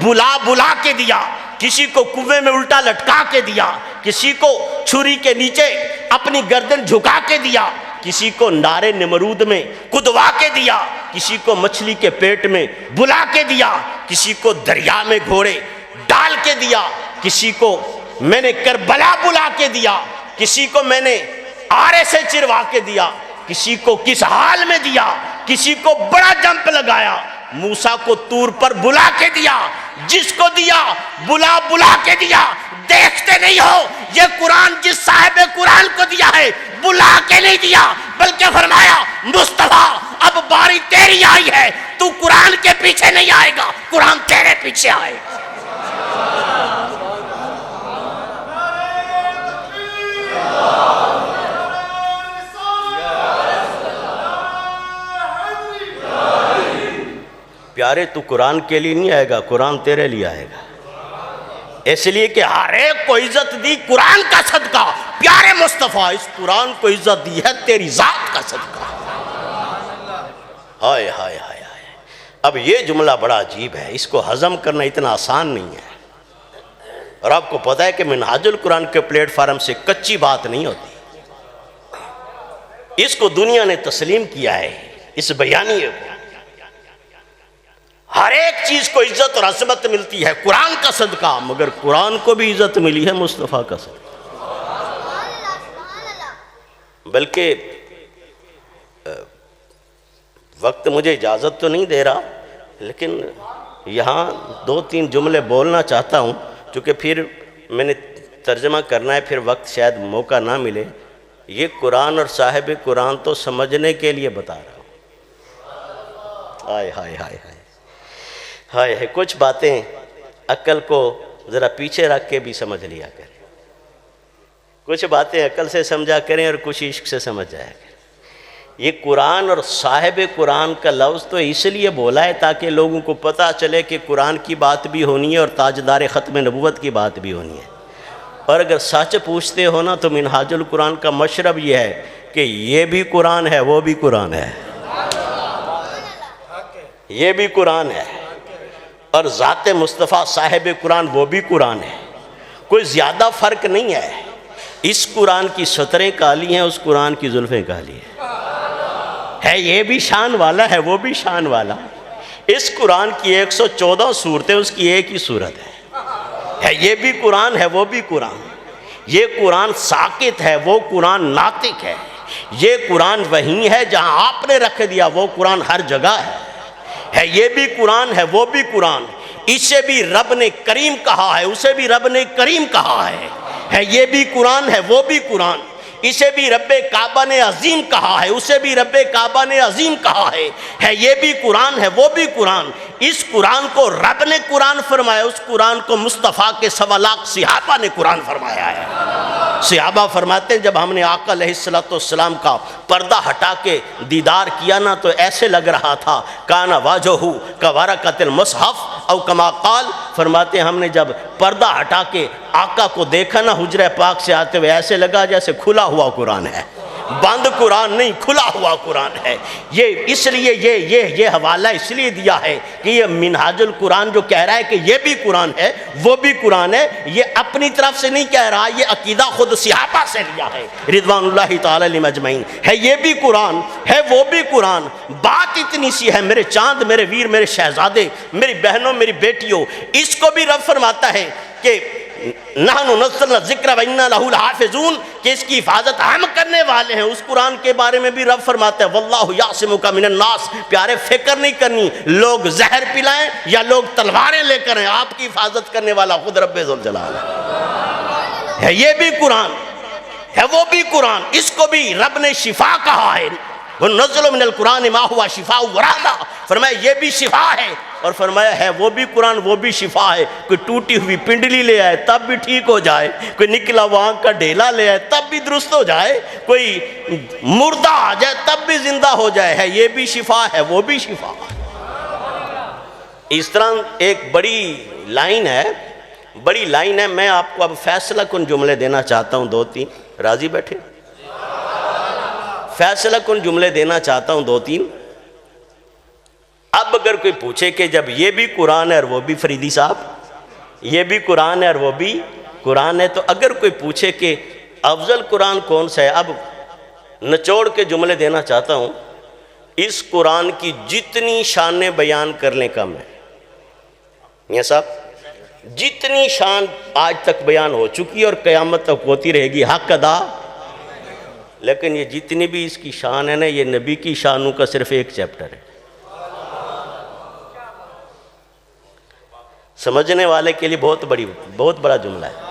بلا کے دیا، کسی کو کنویں میں الٹا لٹکا کے دیا، کسی کو چھری کے نیچے اپنی گردن جھکا کے دیا، کسی کو نارے نمرود میں کدوا کے دیا، کسی کو مچھلی کے پیٹ میں بلا کے دیا، کسی کو دریا میں گھوڑے ڈال کے دیا، کسی کو میں نے کربلا بلا کے دیا، کسی کو میں نے آرے سے چروا کے دیا، کسی کو کس حال میں دیا، کسی کو بڑا جمپ لگایا، موسیٰ کو طور پر بلا کے دیا، جس کو دیا بلا کے دیا۔ دیکھتے نہیں ہو یہ قرآن جس صاحب قرآن کو دیا ہے بلا کے نہیں دیا، بلکہ فرمایا مصطفیٰ اب باری تیری آئی ہے، تو قرآن کے پیچھے نہیں آئے گا، قرآن تیرے پیچھے آئے گا۔ پیارے تو قرآن کے لیے نہیں آئے گا، قرآن تیرے لیے آئے گا، اس لیے کہ ہر ایک کو عزت دی قرآن کا صدقہ۔ پیارے مصطفیٰ اس قرآن کو عزت دی ہے تیری ذات کا صدقہ۔ ہائے ہائے ہائے ہائے، اب یہ جملہ بڑا عجیب ہے، اس کو ہضم کرنا اتنا آسان نہیں ہے، اور آپ کو پتہ ہے کہ منہاج القرآن کے پلیٹ فارم سے کچی بات نہیں ہوتی، اس کو دنیا نے تسلیم کیا ہے، اس بیانیے کو۔ ہر ایک چیز کو عزت اور عظمت ملتی ہے قرآن کا صدقہ، مگر قرآن کو بھی عزت ملی ہے مصطفیٰ کا صدقہ۔ بلکہ وقت مجھے اجازت تو نہیں دے رہا، لیکن یہاں 2-3 جملے بولنا چاہتا ہوں، چونکہ پھر میں نے ترجمہ کرنا ہے، پھر وقت شاید موقع نہ ملے۔ یہ قرآن اور صاحب قرآن تو سمجھنے کے لیے بتا رہا ہوں۔ ہائے ہائے ہائے ہائے ہائے، کچھ باتیں عقل کو ذرا پیچھے رکھ کے بھی سمجھ لیا کریں، کچھ باتیں عقل سے سمجھا کریں اور کچھ عشق سے سمجھ جایا کریں۔ یہ قرآن اور صاحب قرآن کا لفظ تو اس لیے بولا ہے تاکہ لوگوں کو پتہ چلے کہ قرآن کی بات بھی ہونی ہے اور تاجدار ختم نبوت کی بات بھی ہونی ہے۔ اور اگر سچ پوچھتے ہو نا تو منہاج القرآن کا مشرب یہ ہے کہ یہ بھی قرآن ہے، وہ بھی قرآن ہے، یہ بھی قرآن ہے، اور ذات مصطفیٰ صاحب قرآن وہ بھی قرآن ہے، کوئی زیادہ فرق نہیں ہے۔ اس قرآن کی سطریں کالی ہیں، اس قرآن کی زلفیں کالی ہیں، ہے یہ بھی شان والا ہے، وہ بھی شان والا، اس قرآن کی 114 صورتیں، اس کی ایک ہی صورت ہے یہ بھی قرآن ہے وہ بھی قرآن، یہ قرآن ساکت ہے وہ قرآن ناطق ہے، یہ قرآن وہی ہے جہاں آپ نے رکھ دیا وہ قرآن ہر جگہ ہے یہ بھی قرآن ہے وہ بھی قرآن، اسے بھی رب نے کریم کہا ہے اسے بھی رب نے کریم کہا ہے یہ بھی قرآن ہے وہ بھی قرآن، اسے بھی رب کعبہ نے عظیم کہا ہے اسے بھی رب کعبہ نے عظیم کہا ہے یہ بھی قرآن ہے وہ بھی قرآن، اس قرآن کو رب نے قرآن فرمایا، اس قرآن کو مصطفیٰ کے 1.25 لاکھ صحابہ نے قرآن فرمایا ہے۔ صحابہ فرماتے ہیں جب ہم نے آقا علیہ السلام کا پردہ ہٹا کے دیدار کیا نا تو ایسے لگ رہا تھا کانا واجہو کورقۃ المصحف او کما قال، فرماتے ہیں ہم نے جب پردہ ہٹا کے آقا کو دیکھا نا حجرہ پاک سے آتے ہوئے ایسے لگا جیسے کھلا ہوا قرآن ہے، بند قرآن نہیں کھلا ہوا قرآن ہے۔ یہ اس لیے یہ حوالہ اس لیے دیا ہے کہ یہ منہاج القرآن جو کہہ رہا ہے کہ یہ بھی قرآن ہے وہ بھی قرآن ہے، یہ اپنی طرف سے نہیں کہہ رہا، یہ عقیدہ خود صحابہ سے لیا ہے رضوان اللہ تعالی علیہم اجمعین، ہے یہ بھی قرآن ہے وہ بھی قرآن۔ بات اتنی سی ہے میرے چاند میرے ویر میرے شہزادے میری بہنوں میری بیٹیوں، اس کو بھی رب فرماتا ہے کہ نحن نزلنا الذکر وإنا لہ لحافظون، کہ اس کی حفاظت ہم کرنے والے ہیں۔ اس قرآن کے بارے میں بھی رب فرماتا ہے واللہ یعصمک من الناس، پیارے فکر نہیں کرنی لوگ زہر پلائیں یا لوگ تلواریں لے کر ہیں، آپ کی حفاظت کرنے والا خود رب ذوالجلال ہے یہ بھی قرآن ہے وہ بھی قرآن، اس کو بھی رب نے شفا کہا ہے وَنُنَزِّلُ مِنَ الْقُرْآنِ مَا هُوَ شِفَاءٌ وَرَحْمَةٌ، فرمایا یہ بھی شفا ہے، اور فرمایا ہے وہ بھی قرآن وہ بھی شفا ہے، کوئی ٹوٹی ہوئی پنڈلی لے آئے تب بھی ٹھیک ہو جائے، کوئی نکلا ہوا آنکھ کا ڈھیلا لے آئے تب بھی درست ہو جائے، کوئی مردہ آ جائے تب بھی زندہ ہو جائے، ہے یہ بھی شفا ہے وہ بھی شفا۔ اس طرح ایک بڑی لائن ہے، میں آپ کو اب فیصلہ کن جملے دینا چاہتا ہوں 2-3، راضی بیٹھے؟ فیصلہ کن جملے دینا چاہتا ہوں 2-3۔ اب اگر کوئی پوچھے کہ جب یہ بھی قرآن ہے اور وہ بھی فریدی صاحب یہ بھی قرآن ہے اور وہ بھی قرآن ہے، تو اگر کوئی پوچھے کہ افضل قرآن کون سا ہے، اب نچوڑ کے جملے دینا چاہتا ہوں، اس قرآن کی جتنی شانیں بیان کر لیں کم ہے، میاں صاحب جتنی شان آج تک بیان ہو چکی اور قیامت تک ہوتی رہے گی حق ادا، لیکن یہ جتنی بھی اس کی شان ہے نا یہ نبی کی شانوں کا صرف ایک چیپٹر ہے۔ سمجھنے والے کے لیے بہت بڑا جملہ ہے،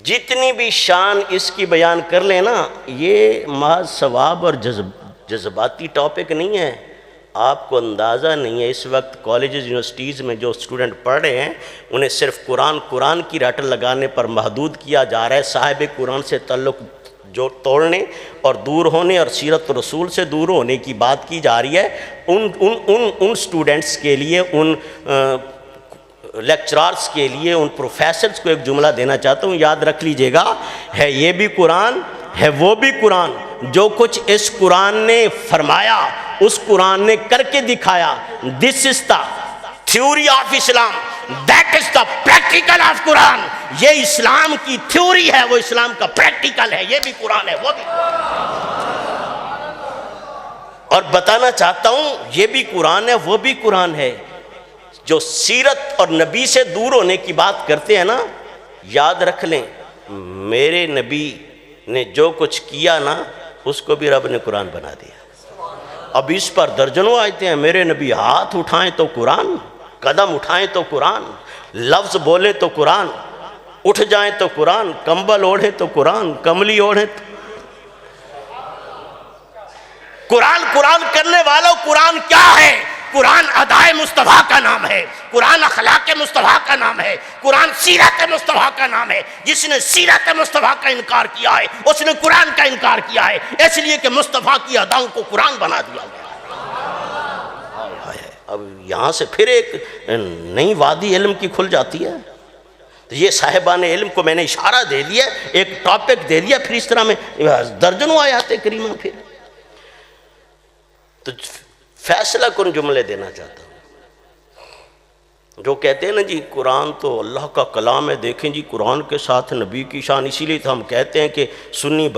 جتنی بھی شان اس کی بیان کر لیں نا یہ محض ثواب اور جذباتی ٹاپک نہیں ہے، آپ کو اندازہ نہیں ہے اس وقت کالجز یونیورسٹیز میں جو اسٹوڈنٹ پڑھ رہے ہیں انہیں صرف قرآن کی رٹل لگانے پر محدود کیا جا رہا ہے، صاحب قرآن سے تعلق جو توڑنے اور دور ہونے اور سیرت رسول سے دور ہونے کی بات کی جا رہی ہے۔ ان اسٹوڈنٹس کے لیے ان لیکچرارز کے لیے ان پروفیسرز کو ایک جملہ دینا چاہتا ہوں، یاد رکھ لیجئے گا، ہے یہ بھی قرآن ہے وہ بھی قرآن، جو کچھ اس قرآن نے فرمایا اس قرآن نے کر کے دکھایا، this is the theory of Islam, that is the practical of Quran, یہ اسلام کی تھیوری ہے وہ اسلام کا پریکٹیکل ہے، یہ بھی قرآن ہے وہ بھی اور بتانا چاہتا ہوں یہ بھی قرآن ہے وہ بھی قرآن ہے۔ جو سیرت اور نبی سے دور ہونے کی بات کرتے ہیں نا، یاد رکھ لیں میرے نبی نے جو کچھ کیا نا اس کو بھی رب نے قرآن بنا دیا۔ اب اس پر درجنوں آیتیں ہیں، میرے نبی ہاتھ اٹھائیں تو قرآن، قدم اٹھائیں تو قرآن، لفظ بولے تو قرآن، اٹھ جائیں تو قرآن، کمبل اوڑھے تو قرآن، کملی اوڑھے تو قرآن کرنے والوں قرآن کیا ہے؟ قرآن ادائے مصطفیٰ کا نام ہے، قرآن اخلاق مصطفیٰ کا نام ہے، قرآن سیرت مصطفیٰ کا نام ہے۔ جس نے سیرت مصطفیٰ کا انکار کیا ہے اس نے قرآن کا انکار کیا ہے، اس لیے کہ مصطفیٰ کی اداؤں کو قرآن بنا دیا گیا۔ اب یہاں سے پھر ایک نئی وادی علم کی کھل جاتی ہے، تو یہ صاحبان علم کو میں نے اشارہ دے دیا، ایک ٹاپک دے دیا، پھر اس طرح میں درجنوں آیات کریمہ پھر تو فیصلہ کن جملے دینا چاہتا ہوں۔ جو کہتے ہیں نا جی قرآن تو اللہ کا کلام ہے، دیکھیں جی قرآن کے ساتھ نبی کی شان، اسی لیے تو ہم کہتے ہیں کہ سنی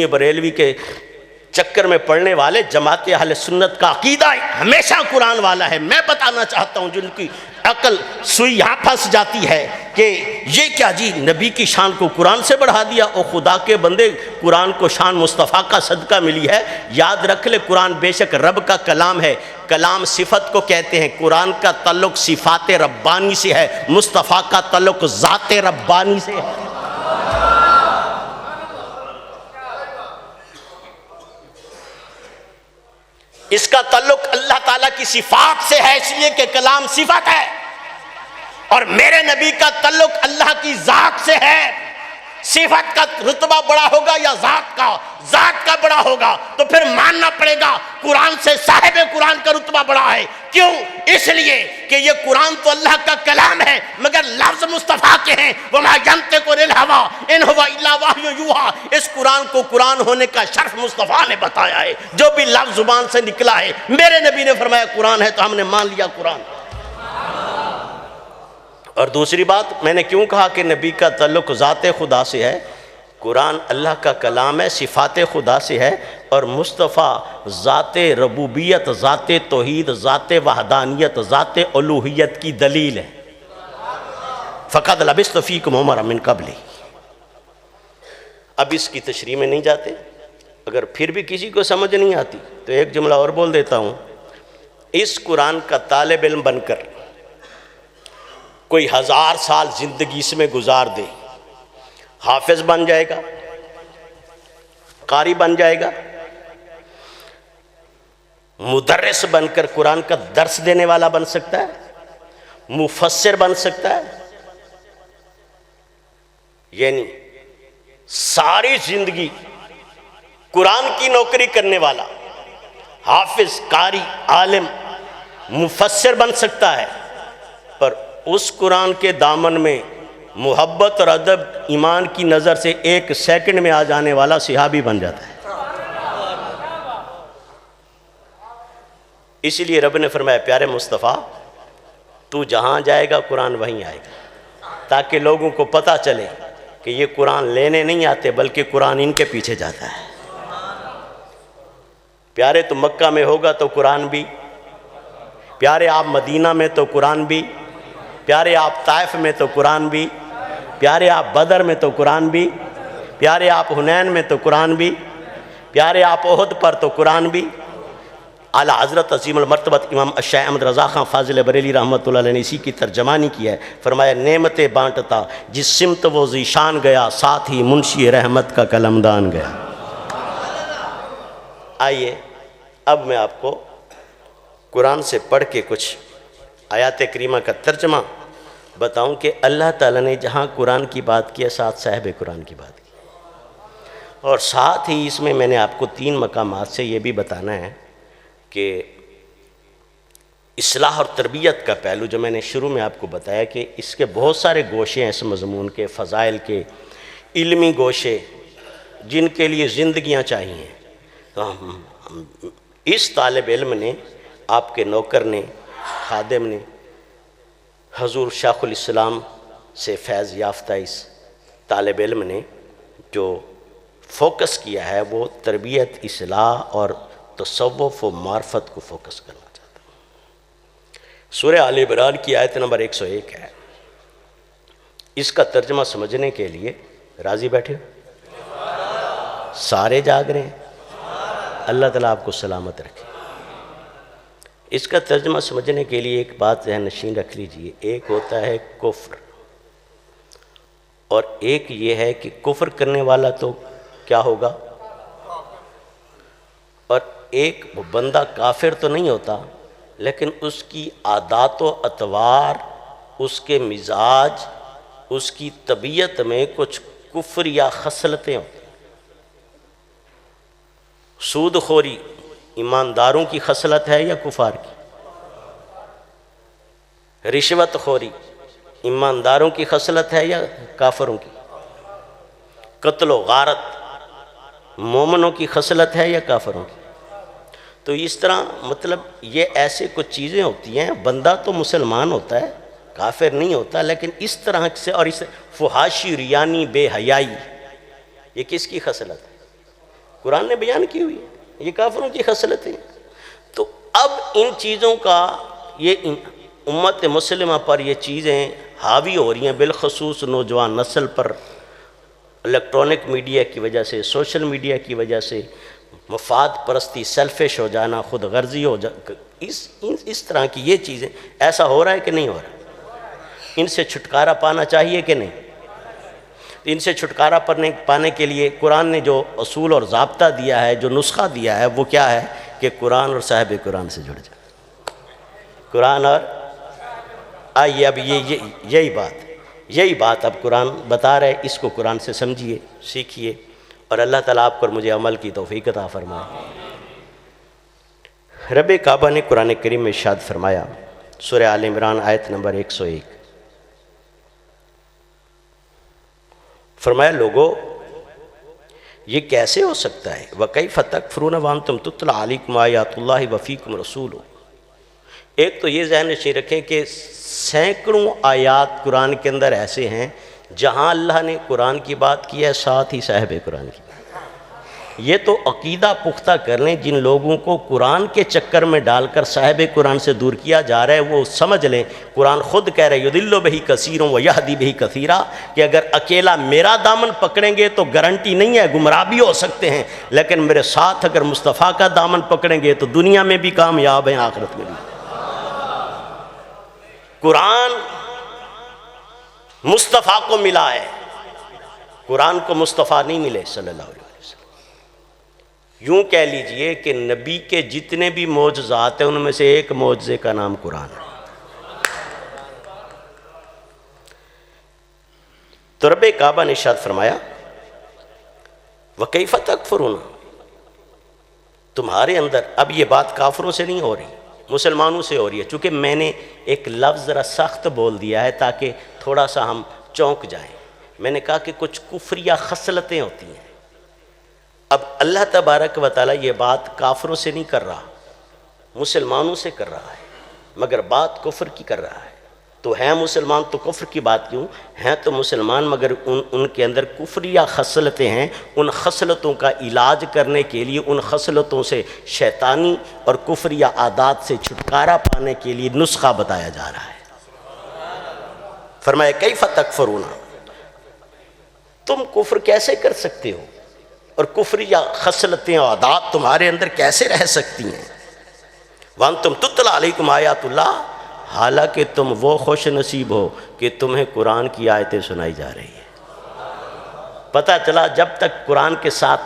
بریلوی کے چکر میں پڑنے والے جماعت اہل سنت کا عقیدہ ہمیشہ قرآن والا ہے۔ میں بتانا چاہتا ہوں جن کی عقل سوئی یہاں پھنس جاتی ہے کہ یہ کیا جی نبی کی شان کو قرآن سے بڑھا دیا، او خدا کے بندے قرآن کو شان مصطفیٰ کا صدقہ ملی ہے۔ یاد رکھ لے قرآن بے شک رب کا کلام ہے، کلام صفت کو کہتے ہیں، قرآن کا تعلق صفات ربانی سے ہے، مصطفیٰ کا تعلق ذات ربانی سے ہے۔ اس کا تعلق اللہ تعالیٰ کی صفات سے ہے، اس لیے کہ کلام صفت ہے، اور میرے نبی کا تعلق اللہ کی ذات سے ہے۔ صفت کا رتبہ بڑا ہوگا یا ذات کا بڑا ہوگا، تو پھر ماننا پڑے گا قرآن سے صاحب قرآن کا رتبہ بڑا ہے۔ کیوں؟ اس لیے کہ یہ قرآن تو اللہ کا کلام ہے مگر لفظ مصطفیٰ کے ہیں۔ وَمَا يَنطِقُ عَنِ الْهَوَىٰ إِنْ هُوَ إِلَّا وَحْيٌ يُوحَىٰ۔ اس قرآن کو قرآن ہونے کا شرف مصطفیٰ نے بتایا ہے، جو بھی لفظ زبان سے نکلا ہے میرے نبی نے فرمایا قرآن ہے، تو ہم نے مان لیا قرآن۔ اور دوسری بات میں نے کیوں کہا کہ نبی کا تعلق ذات خدا سے ہے؟ قرآن اللہ کا کلام ہے، صفات خدا سے ہے، اور مصطفیٰ ذات ربوبیت، ذات توحید، ذات وحدانیت، ذات الوہیت کی دلیل ہے۔ فَقَدْ لَبِثْتُ فِيكُمْ عُمَرًا مِّن قَبْلِهِ۔ اب اس کی تشریح میں نہیں جاتے، اگر پھر بھی کسی کو سمجھ نہیں آتی تو ایک جملہ اور بول دیتا ہوں۔ اس قرآن کا طالب علم بن کر کوئی 1000 سال زندگی اس میں گزار دے، حافظ بن جائے گا، قاری بن جائے گا، مدرس بن کر قرآن کا درس دینے والا بن سکتا ہے، مفسر بن سکتا ہے، یعنی ساری زندگی قرآن کی نوکری کرنے والا حافظ، قاری، عالم، مفسر بن سکتا ہے، پر اس قرآن کے دامن میں محبت اور ادب ایمان کی نظر سے 1 سیکنڈ میں آ جانے والا صحابی بن جاتا ہے۔ اس لیے رب نے فرمایا پیارے مصطفیٰ تو جہاں جائے گا قرآن وہیں آئے گا، تاکہ لوگوں کو پتہ چلے کہ یہ قرآن لینے نہیں آتے بلکہ قرآن ان کے پیچھے جاتا ہے۔ پیارے تو مکہ میں ہوگا تو قرآن بھی، پیارے آپ مدینہ میں تو قرآن بھی، پیارے آپ طائف میں تو قرآن بھی، پیارے آپ بدر میں تو قرآن بھی، پیارے آپ حنین میں تو قرآن بھی، پیارے آپ احد پر تو قرآن بھی۔ اعلیٰ حضرت عظیم المرتبت امام الشیخ احمد رضا خان فاضل بریلی رحمۃ اللہ علیہ نے اسی کی ترجمانی کی ہے، فرمایا نعمتیں بانٹتا جس سمت وہ ذیشان گیا، ساتھ ہی منشی رحمت کا قلمدان گیا۔ آئیے اب میں آپ کو قرآن سے پڑھ کے کچھ آیات کریمہ کا ترجمہ بتاؤں کہ اللہ تعالیٰ نے جہاں قرآن کی بات کی ہے ساتھ صاحب قرآن کی بات کی، اور ساتھ ہی اس میں نے آپ کو 3 مقامات سے یہ بھی بتانا ہے کہ اصلاح اور تربیت کا پہلو جو میں نے شروع میں آپ کو بتایا کہ اس کے بہت سارے گوشے ہیں، اس مضمون کے، فضائل کے، علمی گوشے جن کے لیے زندگیاں چاہیے۔ تو اس طالب علم نے، آپ کے نوکر نے، خادم نے، حضور شیخ الاسلام سے فیض یافتہ اس طالب علم نے جو فوکس کیا ہے وہ تربیت، اصلاح اور تصوف و معرفت کو فوکس کرنا چاہتا ہوں۔ سورہ آل عمران کی آیت نمبر 101 ہے۔ اس کا ترجمہ سمجھنے کے لیے راضی بیٹھے ہو؟ سارے جاگ رہے ہیں؟ اللہ تعالیٰ آپ کو سلامت رکھے۔ اس کا ترجمہ سمجھنے کے لیے ایک بات ذہن نشین رکھ لیجئے، ایک ہوتا ہے کفر، اور ایک یہ ہے کہ کفر کرنے والا تو کیا ہوگا، اور ایک بندہ کافر تو نہیں ہوتا لیکن اس کی عادات و اطوار، اس کے مزاج، اس کی طبیعت میں کچھ کفر یا خصلتیں ہوتی ہیں۔ سود خوری ایمانداروں کی خصلت ہے یا کفار کی؟ رشوت خوری ایمانداروں کی خصلت ہے یا کافروں کی؟ قتل و غارت مومنوں کی خصلت ہے یا کافروں کی؟ تو اس طرح مطلب یہ ایسے کچھ چیزیں ہوتی ہیں، بندہ تو مسلمان ہوتا ہے، کافر نہیں ہوتا، لیکن اس طرح سے، اور اس فحاشی، ریانی، بے حیائی، یہ کس کی خصلت ہے؟ قرآن نے بیان کی ہوئی ہے۔ یہ کافروں کی خصلتیں۔ تو اب ان چیزوں کا یہ امت مسلمہ پر یہ چیزیں حاوی ہو رہی ہیں، بالخصوص نوجوان نسل پر، الیکٹرانک میڈیا کی وجہ سے، سوشل میڈیا کی وجہ سے، مفاد پرستی، سیلفش ہو جانا، خود غرضی ہو جانا، اس طرح کی یہ چیزیں، ایسا ہو رہا ہے کہ نہیں ہو رہا؟ ان سے چھٹکارا پانا چاہیے کہ نہیں؟ ان سے چھٹکارا پانے کے لیے قرآن نے جو اصول اور ضابطہ دیا ہے، جو نسخہ دیا ہے، وہ کیا ہے کہ قرآن اور صاحب قرآن سے جڑ جائے۔ قرآن اور آئیے اب یہی بات اب قرآن بتا رہے، اس کو قرآن سے سمجھیے، سیکھیے، اور اللہ تعالیٰ آپ پر مجھے عمل کی توفیق عطا فرمائے۔ رب کعبہ نے قرآن کریم میں ارشاد فرمایا، سورہ آل عمران آیت نمبر 101، فرمایا لوگو یہ کیسے ہو سکتا ہے وَكَيْفَ تَكْفُرُونَ وَأَنْتُمْ تُتْلَىٰ عَلَيْكُمْ آیَاتُ اللَّهِ وَفِيكُمْ رَسُولُهُ۔ ایک تو یہ ذہن نشین رکھیں کہ سینکڑوں آیات قرآن کے اندر ایسے ہیں جہاں اللہ نے قرآن کی بات کی ہے، ساتھ ہی صاحب قرآن کی بات۔ یہ تو عقیدہ پختہ کر لیں، جن لوگوں کو قرآن کے چکر میں ڈال کر صاحب قرآن سے دور کیا جا رہا ہے، وہ سمجھ لیں قرآن خود کہہ رہے یُضِلُّ بِهِ كَثِيرٌ وَيَهْدِي بِهِ كَثِيرًا، کہ اگر اکیلا میرا دامن پکڑیں گے تو گارنٹی نہیں ہے، گمراہ بھی ہو سکتے ہیں، لیکن میرے ساتھ اگر مصطفیٰ کا دامن پکڑیں گے تو دنیا میں بھی کامیاب ہیں، آخرت میں بھی۔ قرآن مصطفیٰ کو ملا ہے، قرآن کو مصطفیٰ نہیں ملے صلی اللہ علیہ وسلم۔ یوں کہہ لیجئے کہ نبی کے جتنے بھی معجزات ہیں ان میں سے ایک معجزے کا نام قرآن ہے۔ تو رب کعبہ نے ارشاد فرمایا وَكَيْفَ تَكْفُرُونَ، تمہارے اندر، اب یہ بات کافروں سے نہیں ہو رہی، مسلمانوں سے ہو رہی ہے، چونکہ میں نے ایک لفظ ذرا سخت بول دیا ہے تاکہ تھوڑا سا ہم چونک جائیں۔ میں نے کہا کہ کچھ کفریہ خصلتیں ہوتی ہیں۔ اب اللہ تبارک و تعالیٰ یہ بات کافروں سے نہیں کر رہا، مسلمانوں سے کر رہا ہے، مگر بات کفر کی کر رہا ہے۔ تو ہیں مسلمان تو کفر کی بات کیوں؟ ہیں تو مسلمان مگر ان کے اندر کفریہ خصلتیں ہیں، ان خصلتوں کا علاج کرنے کے لیے، ان خصلتوں سے شیطانی اور کفریہ عادات سے چھٹکارا پانے کے لیے نسخہ بتایا جا رہا ہے۔ فرمایا کیف تکفرون، تم کفر کیسے کر سکتے ہو اور کفریہ خصلتیں اور عادات تمہارے اندر کیسے رہ سکتی ہیں؟ وَأَنْتُمْ تُتْلَىٰ عَلَيْكُمْ آیَاتُ اللَّهِ، حالانکہ تم وہ خوش نصیب ہو کہ تمہیں قرآن کی آیتیں سنائی جا رہی ہیں۔ پتہ چلا جب تک قرآن کے ساتھ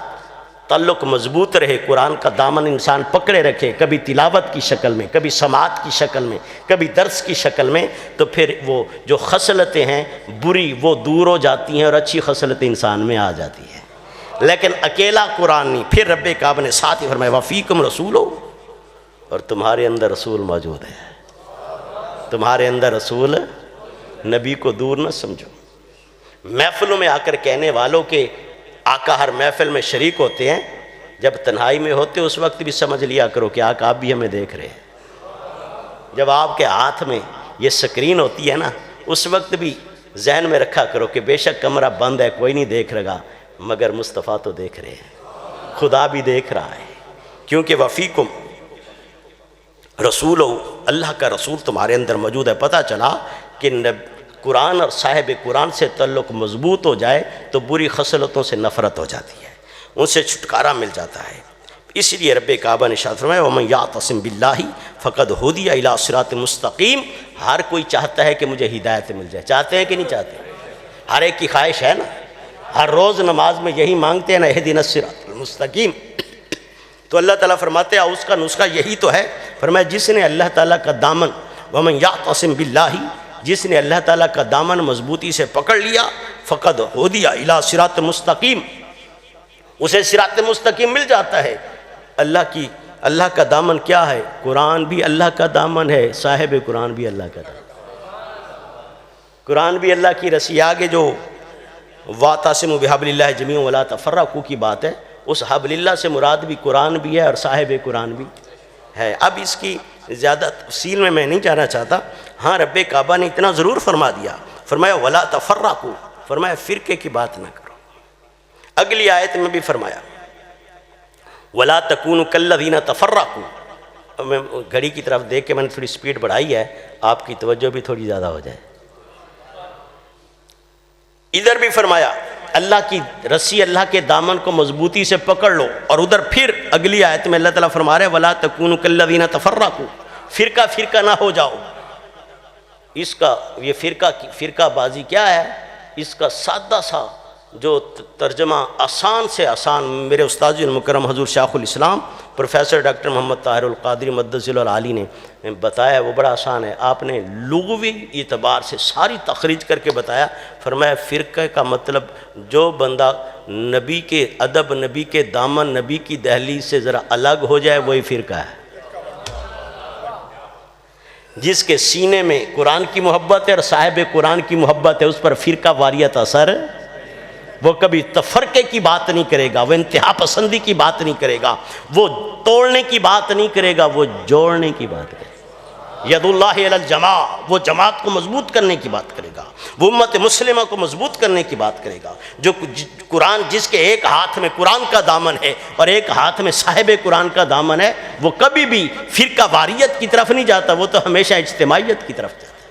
تعلق مضبوط رہے، قرآن کا دامن انسان پکڑے رکھے، کبھی تلاوت کی شکل میں، کبھی سماعت کی شکل میں، کبھی درس کی شکل میں، تو پھر وہ جو خصلتیں ہیں بری وہ دور ہو جاتی ہیں اور اچھی خصلتیں انسان میں آ جاتی ہیں۔ لیکن اکیلا قرآن نہیں، پھر رب کعبہ نے ساتھ ہی فرمایا وَفِيكُمْ رَسُولُ، اور تمہارے اندر رسول موجود ہے، تمہارے اندر رسول، نبی کو دور نہ سمجھو۔ محفلوں میں آ کر کہنے والوں کے آقا ہر محفل میں شریک ہوتے ہیں، جب تنہائی میں ہوتے اس وقت بھی سمجھ لیا کرو کہ آقا آپ بھی ہمیں دیکھ رہے ہیں۔ جب آپ کے ہاتھ میں یہ سکرین ہوتی ہے نا، اس وقت بھی ذہن میں رکھا کرو کہ بے شک کمرہ بند ہے، کوئی نہیں دیکھ رہا، مگر مصطفیٰ تو دیکھ رہے ہیں، خدا بھی دیکھ رہا ہے، کیونکہ وفیکم رسول، اللہ کا رسول تمہارے اندر موجود ہے۔ پتہ چلا کہ قرآن اور صاحب قرآن سے تعلق مضبوط ہو جائے تو بری خصلتوں سے نفرت ہو جاتی ہے، ان سے چھٹکارا مل جاتا ہے۔ اس لیے رب کعبہ نے ارشاد فرمایا وَمَن یعتصم بِاللَّہِ فَقَدْ هُدِیَ إِلَىٰ صِرَاطٍ مستقیم، ہر کوئی چاہتا ہے کہ مجھے ہدایت مل جائے، چاہتے ہیں کہ نہیں چاہتے؟ ہر ایک کی خواہش ہے نا، ہر روز نماز میں یہی مانگتے ہیں نا اہدنا الصراط المستقیم۔ تو اللہ تعالیٰ فرماتے ہیں اس کا نسخہ یہی تو ہے، فرمایا جس نے اللہ تعالیٰ کا دامن، وَمَن یعتصم بِاللَّہِ، جس نے اللہ تعالیٰ کا دامن مضبوطی سے پکڑ لیا، فقد ہدی الی صراط مستقیم، اسے صراط مستقیم مل جاتا ہے۔ اللہ کا دامن کیا ہے؟ قرآن بھی اللہ کا دامن ہے، صاحب قرآن بھی اللہ کا دامن، قرآن بھی اللہ کی رسی۔ آگے جو وَاعْتَصِمُوا بِحَبْلِ اللَّهِ جَمِيعًا وَلَا تَفَرَّقُوا کی بات ہے، اس حبل اللہ سے مراد بھی قرآن بھی ہے اور صاحب قرآن بھی ہے۔ اب اس کی زیادہ تفصیل میں نہیں جانا چاہتا، ہاں رب کعبہ نے اتنا ضرور فرما دیا، فرمایا وَلَا تَفَرَّقُوا، فرمایا فرقے کی بات نہ کرو۔ اگلی آیت میں بھی فرمایا ولا تکونوا کالذین تفرقوا، میں گھڑی کی طرف دیکھ کے میں نے تھوڑی سپیڈ بڑھائی ہے، آپ کی توجہ بھی تھوڑی زیادہ ہو جائے۔ ادھر بھی فرمایا اللہ کی رسی، اللہ کے دامن کو مضبوطی سے پکڑ لو، اور ادھر پھر اگلی آیت میں اللہ تعالیٰ فرما رہے ولا تکونوا کالذین تفرقوا، فرقہ فرقہ نہ ہو جاؤ۔ اس کا یہ فرقہ بازی کیا ہے، اس کا سادہ سا جو ترجمہ آسان سے آسان میرے استاذ المکرم حضور شیخ الاسلام پروفیسر ڈاکٹر محمد طاہر القادری مدث العالی نے بتایا، وہ بڑا آسان ہے۔ آپ نے لغوی اعتبار سے ساری تخریج کر کے بتایا، فرمایا فرقہ کا مطلب جو بندہ نبی کے ادب، نبی کے دامن، نبی کی دہلیز سے ذرا الگ ہو جائے وہی فرقہ ہے۔ جس کے سینے میں قرآن کی محبت ہے اور صاحب قرآن کی محبت ہے، اس پر فرقہ واریت اثر، وہ کبھی تفرقے کی بات نہیں کرے گا، وہ انتہا پسندی کی بات نہیں کرے گا، وہ توڑنے کی بات نہیں کرے گا، وہ جوڑنے کی بات کرے گا۔ ید اللہ علی الجماع، وہ جماعت کو مضبوط کرنے کی بات کرے گا، وہ امت مسلمہ کو مضبوط کرنے کی بات کرے گا۔ جو قرآن، جس کے ایک ہاتھ میں قرآن کا دامن ہے اور ایک ہاتھ میں صاحب قرآن کا دامن ہے، وہ کبھی بھی فرقہ واریت کی طرف نہیں جاتا، وہ تو ہمیشہ اجتماعیت کی طرف جاتا ہے،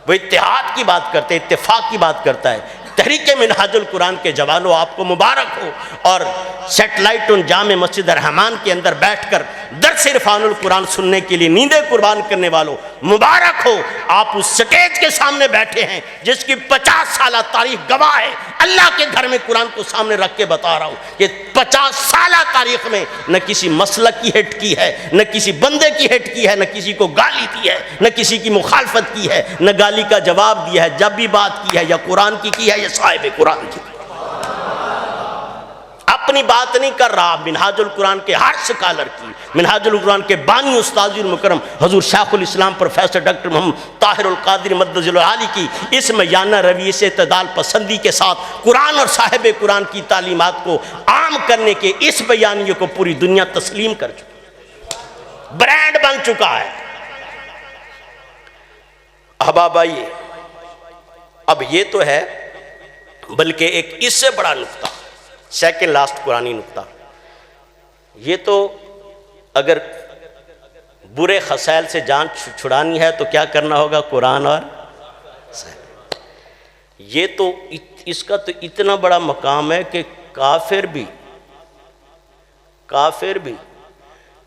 وہ اتحاد کی بات کرتے، اتفاق کی بات کرتا ہے۔ تحریک منہاج القرآن کے جوانوں، آپ کو مبارک ہو، اور سیٹلائٹ ان جامع مسجد رحمان کے اندر بیٹھ کر درس عرفان القرآن سننے کے لیے نیندیں قربان کرنے والوں مبارک ہو، آپ اس سٹیج کے سامنے بیٹھے ہیں جس کی 50 سالہ تاریخ گواہ ہے۔ اللہ کے گھر میں قرآن کو سامنے رکھ کے بتا رہا ہوں کہ 50 سالہ تاریخ میں نہ کسی مسلک کی ہٹ کی ہے، نہ کسی بندے کی ہٹ کی ہے، نہ کسی کو گالی دی ہے، نہ کسی کی مخالفت کی ہے، نہ گالی کا جواب دیا ہے۔ جب بھی بات کی ہے یا قرآن کی ہے یا صاحب قرآن کی، اپنی بات نہیں کر رہا، منہاج القرآن کے ہر سکالر کی، منہاج القرآن کے بانی استاذ المکرم حضور شیخ الاسلام پروفیسر ڈاکٹر محمد طاہر القادری مدث العالی کی اس میانہ رویے سے اعتدال پسندی کے ساتھ قرآن اور صاحب قرآن کی تعلیمات کو عام کرنے کے اس بیانیے کو پوری دنیا تسلیم کر چکی، برانڈ بن چکا ہے۔ احباب آئیے، اب یہ تو ہے، بلکہ ایک اس سے بڑا نقطہ، سیکنڈ لاسٹ قرآنی نقطہ، یہ تو اگر برے خسائل سے جان چھڑانی ہے تو کیا کرنا ہوگا؟ قرآن اور صحیح۔ یہ تو اس کا تو اتنا بڑا مقام ہے کہ کافر بھی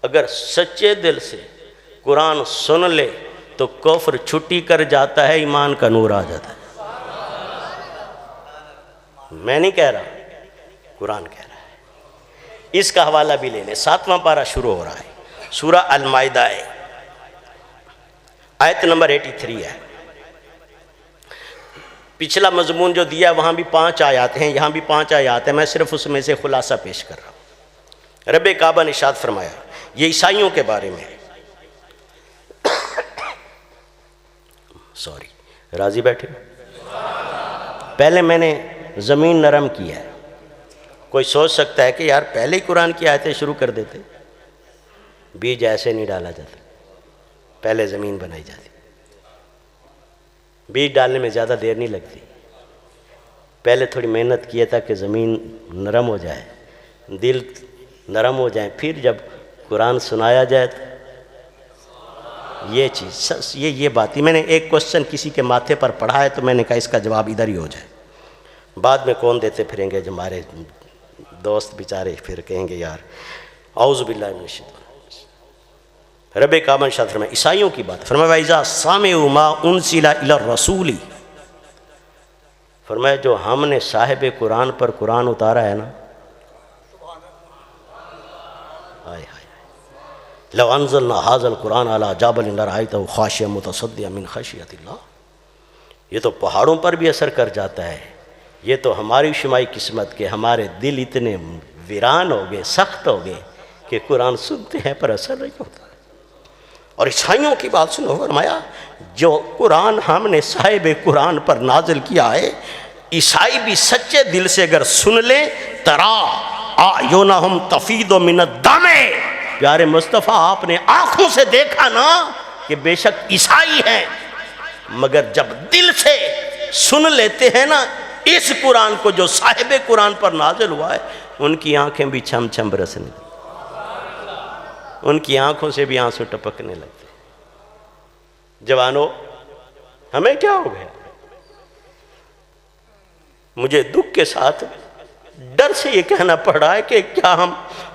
اگر سچے دل سے قرآن سن لے تو کفر چھٹی کر جاتا ہے، ایمان کا نور آ جاتا ہے۔ میں نہیں کہہ رہا، قرآن کہہ رہا ہے۔ اس کا حوالہ بھی لے لیں، 7واں پارہ شروع ہو رہا ہے، سورہ المائدہ ہے، آیت نمبر 83 ہے۔ پچھلا مضمون جو دیا وہاں بھی 5 آیات ہیں، یہاں بھی 5 آیات ہیں، میں صرف اس میں سے خلاصہ پیش کر رہا ہوں۔ رب کعبہ نے ارشاد فرمایا، یہ عیسائیوں کے بارے میں، راضی بیٹھے، پہلے میں نے زمین نرم کی ہے۔ کوئی سوچ سکتا ہے کہ یار پہلے ہی قرآن کی آیتیں شروع کر دیتے، بیج ایسے نہیں ڈالا جاتا، پہلے زمین بنائی جاتی، بیج ڈالنے میں زیادہ دیر نہیں لگتی، پہلے تھوڑی محنت کیے تاکہ زمین نرم ہو جائے، دل نرم ہو جائیں، پھر جب قرآن سنایا جائے تو یہ چیز، یہ بات ہی میں نے ایک کوسچن کسی کے ماتھے پر پڑھا ہے تو میں نے کہا اس کا جواب ادھر ہی ہو جائے، بعد میں کون دیتے پھریں گے، جو ہمارے دوست بیچارے پھر کہیں گے یار اعوذ باللہ من الشیطان۔ رب کعبہ نے ارشاد فرمایا، عیسائیوں کی بات فرمایا، وَإِذَا سَمِعُوا مَا أُنزِلَ إِلَى الرَّسُولِ، فرمایا جو ہم نے صاحب قرآن پر قرآن اتارا ہے نا، لو انزلنا هذا القرآن على جبل لرأيته خاشعا متصدعا من خشية اللہ، یہ تو پہاڑوں پر بھی اثر کر جاتا ہے۔ یہ تو ہماری شمائی قسمت کے ہمارے دل اتنے ویران ہو گئے، سخت ہو گئے کہ قرآن سنتے ہیں پر اثر نہیں ہوتا۔ اور عیسائیوں کی بات سنو، فرمایا جو قرآن ہم نے صاحب قرآن پر نازل کیا ہے، عیسائی بھی سچے دل سے اگر سن لیں، ترا اعینہم تفیض من الدم، پیارے مصطفیٰ آپ نے آنکھوں سے دیکھا نا کہ بے شک عیسائی ہیں، مگر جب دل سے سن لیتے ہیں نا اس قرآن کو جو صاحب قرآن پر نازل ہوا ہے، ان کی آنکھیں بھی چھم چھم برسنے۔ ان کی آنکھوں سے بھی آنسو ٹپکنے لگتے ہیں۔ جوانوں، ہمیں کیا ہو گیا؟ مجھے دکھ کے ساتھ ڈر سے یہ کہنا پڑ رہا ہے کہ کیا ہم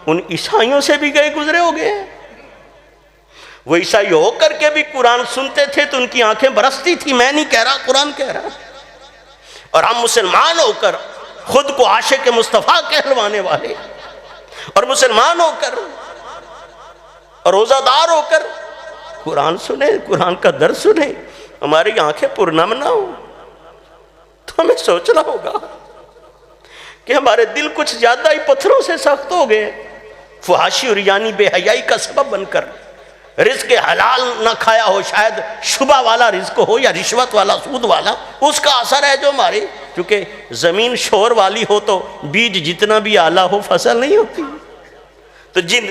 ان عیسائیوں سے بھی گئے گزرے ہو گئے ہیں؟ وہ عیسائی ہو کر کے بھی قرآن سنتے تھے تو ان کی آنکھیں برستی تھی، میں نہیں کہہ رہا، قرآن کہہ رہا۔ اور ہم مسلمان ہو کر خود کو عاشق مصطفیٰ کہلوانے والے، اور مسلمان ہو کر اور روزہ دار ہو کر قرآن سنیں، قرآن کا درس سنیں، ہماری آنکھیں پرنم نہ ہو، تو ہمیں سوچنا ہوگا کہ ہمارے دل کچھ زیادہ ہی پتھروں سے سخت ہو گئے، فحاشی اور یعنی بے حیائی کا سبب بن کر رزق حلال نہ کھایا ہو، شاید شبہ والا رزق ہو یا رشوت والا، سود والا، اس کا اثر ہے جو ہمارے، کیونکہ زمین شور والی ہو تو بیج جتنا بھی اعلیٰ ہو فصل نہیں ہوتی، تو جن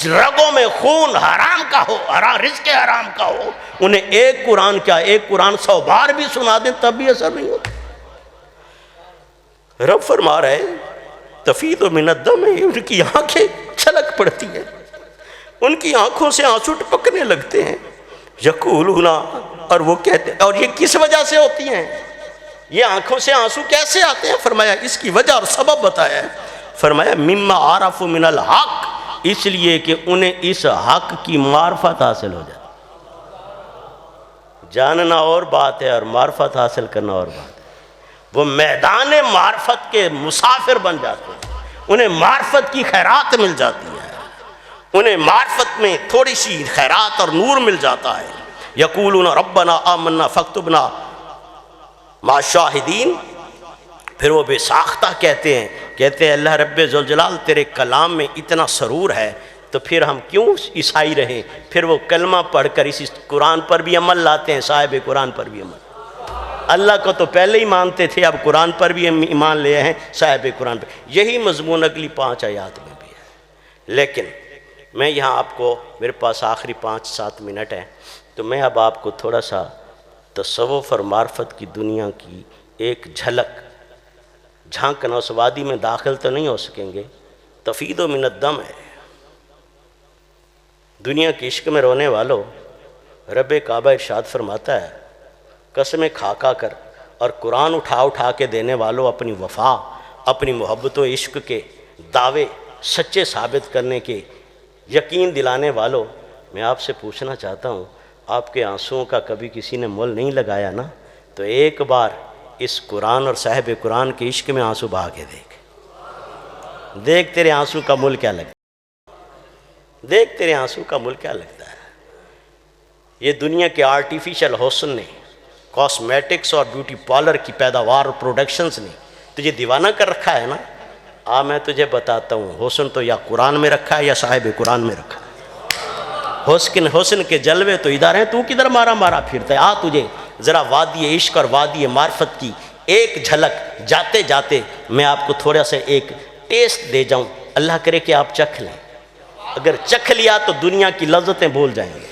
رگوں میں خون حرام کا ہو، رزق حرام کا ہو، انہیں ایک قرآن کیا، ایک قرآن 100 بار بھی سنا دیں تب بھی اثر نہیں ہوتا۔ رب فرما رہے تفیض من الدم، ان کی آنکھیں چھلک پڑتی ہیں، ان کی آنکھوں سے آنسو ٹپکنے لگتے ہیں، یقولون، اور وہ کہتے ہیں، اور یہ کس وجہ سے ہوتی ہیں؟ یہ آنکھوں سے آنسو کیسے آتے ہیں؟ فرمایا اس کی وجہ اور سبب بتایا ہے، فرمایا مما عرفوا من الحق، اس لیے کہ انہیں اس حق کی معرفت حاصل ہو جائے۔ جاننا اور بات ہے اور معرفت حاصل کرنا اور بات ہے۔ وہ میدان معرفت کے مسافر بن جاتے ہیں، انہیں معرفت کی خیرات مل جاتی ہے، انہیں معرفت میں تھوڑی سی خیرات اور نور مل جاتا ہے۔ یقولون ربنا آمنا فاکتبنا مع الشاہدین، پھر وہ بے ساختہ کہتے ہیں اللہ رب ذوالجلال تیرے کلام میں اتنا سرور ہے تو پھر ہم کیوں عیسائی رہیں؟ پھر وہ کلمہ پڑھ کر اسی قرآن پر بھی عمل لاتے ہیں، صاحب قرآن پر بھی عمل۔ اللہ کو تو پہلے ہی مانتے تھے، اب قرآن پر بھی ایمان لے ہیں، صاحب قرآن پر۔ یہی مضمون اگلی 5 آیات میں بھی ہے، لیکن میں یہاں آپ کو، میرے پاس آخری 5-7 منٹ ہیں، تو میں اب آپ کو تھوڑا سا تصوف اور معرفت کی دنیا کی ایک جھلک جھانکنا، اس وادی میں داخل تو نہیں ہو سکیں گے، تفیض من الدم ہے۔ دنیا کے عشق میں رونے والوں، رب کعبہ ارشاد فرماتا ہے قسمیں کھا کھا کر اور قرآن اٹھا اٹھا کے دینے والوں، اپنی وفا، اپنی محبت و عشق کے دعوے سچے ثابت کرنے کے یقین دلانے والوں، میں آپ سے پوچھنا چاہتا ہوں، آپ کے آنسوؤں کا کبھی کسی نے مول نہیں لگایا نا؟ تو ایک بار اس قرآن اور صاحب قرآن کے عشق میں آنسو بہا کے دیکھ تیرے آنسو کا مول کیا لگتا ہے، دیکھ تیرے آنسو کا مول کیا لگتا ہے۔ یہ دنیا کے آرٹیفیشل حسن نے، کاسمیٹکس اور بیوٹی پارلر کی پیداوار اور پروڈکشنز نے تجھے دیوانہ کر رکھا ہے نا؟ میں تجھے بتاتا ہوں، حسن تو یا قرآن میں رکھا ہے یا صاحب قرآن میں رکھا ہے۔ حسن کے جلوے تو ادھر ہیں، تو کدھر مارا مارا پھرتا ہے؟ تجھے ذرا وادی عشق اور وادی معرفت کی ایک جھلک جاتے جاتے میں آپ کو تھوڑا سا ایک ٹیسٹ دے جاؤں، اللہ کرے کہ آپ چکھ لیں، اگر چکھ لیا تو دنیا کی لذتیں بھول جائیں گے۔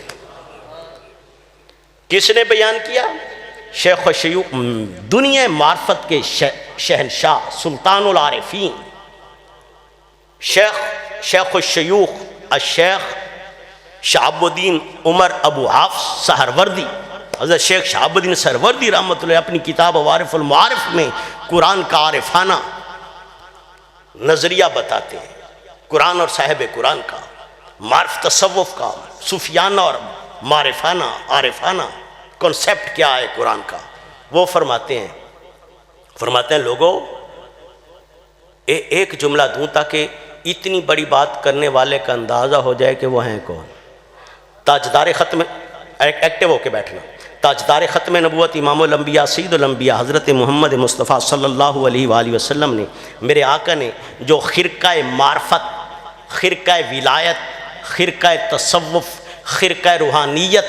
کس نے بیان کیا؟ شیخ و شیوخ، دنیا معرفت کے شہنشاہ، سلطان العارفین، شیخ الشیوخ الشیخ شہاب الدین عمر ابو حفص سہروردی، حضرت شیخ شہاب الدین سہروردی رحمۃ اللہ اپنی کتاب عوارف المعارف میں قرآن کا عارفانہ نظریہ بتاتے ہیں، قرآن اور صاحب قرآن کا، معرف تصوف کا، صوفیانہ اور معرفانہ عارفانہ کنسیپٹ کیا ہے قرآن کا۔ وہ فرماتے ہیں لوگوں، ایک جملہ دوں تاکہ اتنی بڑی بات کرنے والے کا اندازہ ہو جائے کہ وہ ہیں کون۔ تاجدار ختم، ایکٹیو ہو کے بیٹھنا، تاجدار ختم نبوت امام الانبیاء سید الانبیاء حضرت محمد مصطفیٰ صلی اللہ علیہ وآلہ وسلم نے، میرے آقا نے جو خرقہ معرفت، خرقہ ولایت، خرقہ تصوف، خرقہ روحانیت،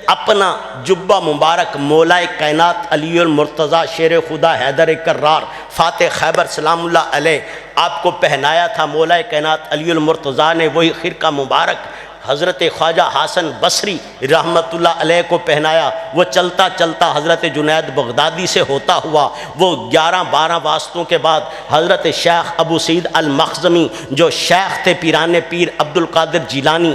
اپنا جبہ مبارک مولائے کائنات علی المرتضیٰ شیر خدا حیدر کرار فاتح خیبر سلام اللہ علیہ آپ کو پہنایا تھا، مولائے کائنات علی المرتضیٰ نے وہی خرقہ مبارک حضرت خواجہ حسن بصری رحمت اللہ علیہ کو پہنایا۔ وہ چلتا چلتا حضرت جنید بغدادی سے ہوتا ہوا وہ 11-12 واسطوں کے بعد حضرت شیخ ابو سعید المخزمی جو شیخ تھے پیران پیر عبد القادر جیلانی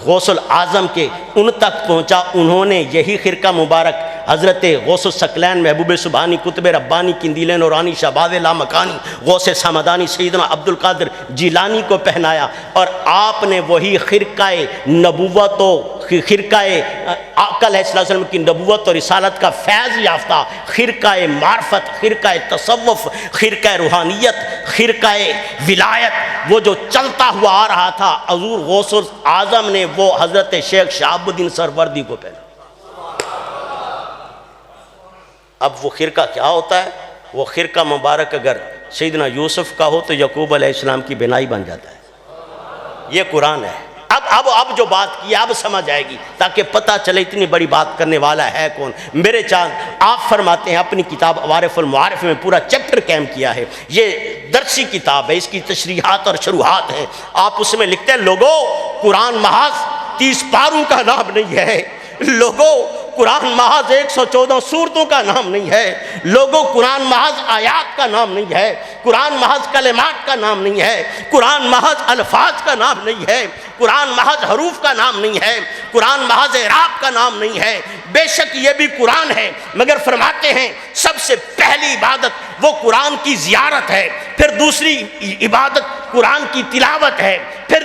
غوث العظم کے ان تک پہنچا، انہوں نے یہی خرقہ مبارک حضرت غوث الثقلین محبوب سبحانی قطب ربانی قندیل نورانی شہباز لامکانی غوث سمدانی سیدنا عبدالقادر جیلانی کو پہنایا، اور آپ نے وہی خرقہ نبوت و خرقہ آقا علیہ السلام کی نبوت اور رسالت کا فیض یافتہ خرقہ معرفت، خرقہ تصوف، خرقہ روحانیت، خرقہ ولایت، وہ جو چلتا ہوا آ رہا تھا، حضور غوث اعظم نے وہ حضرت شیخ شہاب الدین سہروردی کو پہنا۔ اب وہ خرقہ کیا ہوتا ہے؟ وہ خرقہ مبارک اگر سیدنا یوسف کا ہو تو یعقوب علیہ السلام کی بنائی بن جاتا ہے۔ یہ قرآن ہے۔ اب جو بات کی اب سمجھ آئے گی، تاکہ پتہ چلے اتنی بڑی بات کرنے والا ہے کون۔ میرے چاند آپ فرماتے ہیں اپنی کتاب عوارف المعارف میں پورا چیپٹر قائم کیا ہے، یہ درسی کتاب ہے، اس کی تشریحات اور شروحات ہیں۔ آپ اس میں لکھتے ہیں لوگوں قرآن محض 30 پاروں کا نام نہیں ہے، لوگوں قرآن محض 114 سورتوں کا نام نہیں ہے، لوگوں قرآن محض آیات کا نام نہیں ہے، قرآن محض کلمات کا نام نہیں ہے، قرآن محض الفاظ کا نام نہیں ہے، قرآن محض حروف کا نام نہیں ہے، قرآن محض اعراب کا نام نہیں ہے۔ بے شک یہ بھی قرآن ہے، مگر فرماتے ہیں سب سے پہلی عبادت وہ قرآن کی زیارت ہے، پھر دوسری عبادت قرآن کی تلاوت ہے، پھر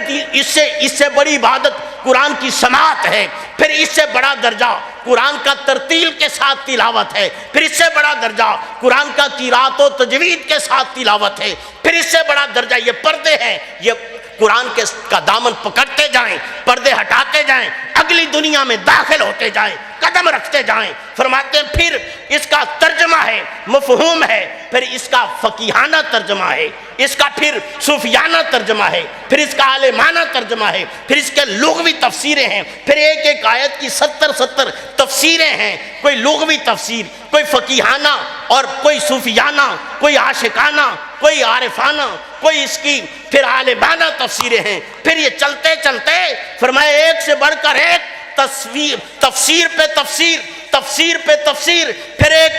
اس سے بڑی عبادت قرآن کی سماعت ہے، پھر اس سے بڑا درجہ قرآن کا ترتیل کے ساتھ تلاوت ہے، پھر اس سے بڑا درجہ قرآن کا قرات و تجوید کے ساتھ تلاوت ہے، پھر اس سے بڑا درجہ یہ پردے ہیں، یہ قرآن کا دامن پکڑتے جائیں، پردے ہٹاتے جائیں، اگلی دنیا میں داخل ہوتے جائیں، قدم رکھتے جائیں۔ فرماتے ہیں پھر اس کا ترجمہ ہے، مفہوم ہے، پھر اس کا فقیہانہ ترجمہ ہے، اس کا پھر صوفیانہ ترجمہ ہے، پھر اس کا عالمانہ ترجمہ ہے، پھر اس کے لغوی تفسیریں ہیں، پھر ایک ایک آیت کی 70 تفسیریں ہیں، کوئی لغوی تفسیر، کوئی فقیہانہ اور کوئی صوفیانہ، کوئی عاشقانہ، کوئی عارفانہ، کوئی اس کی پھر عالمانہ تفسیریں ہیں۔ پھر یہ چلتے چلتے فرمائے ایک سے بڑھ کر ایک تفسیر پہ تفسیر، تفسیر پہ تفسیر، پھر ایک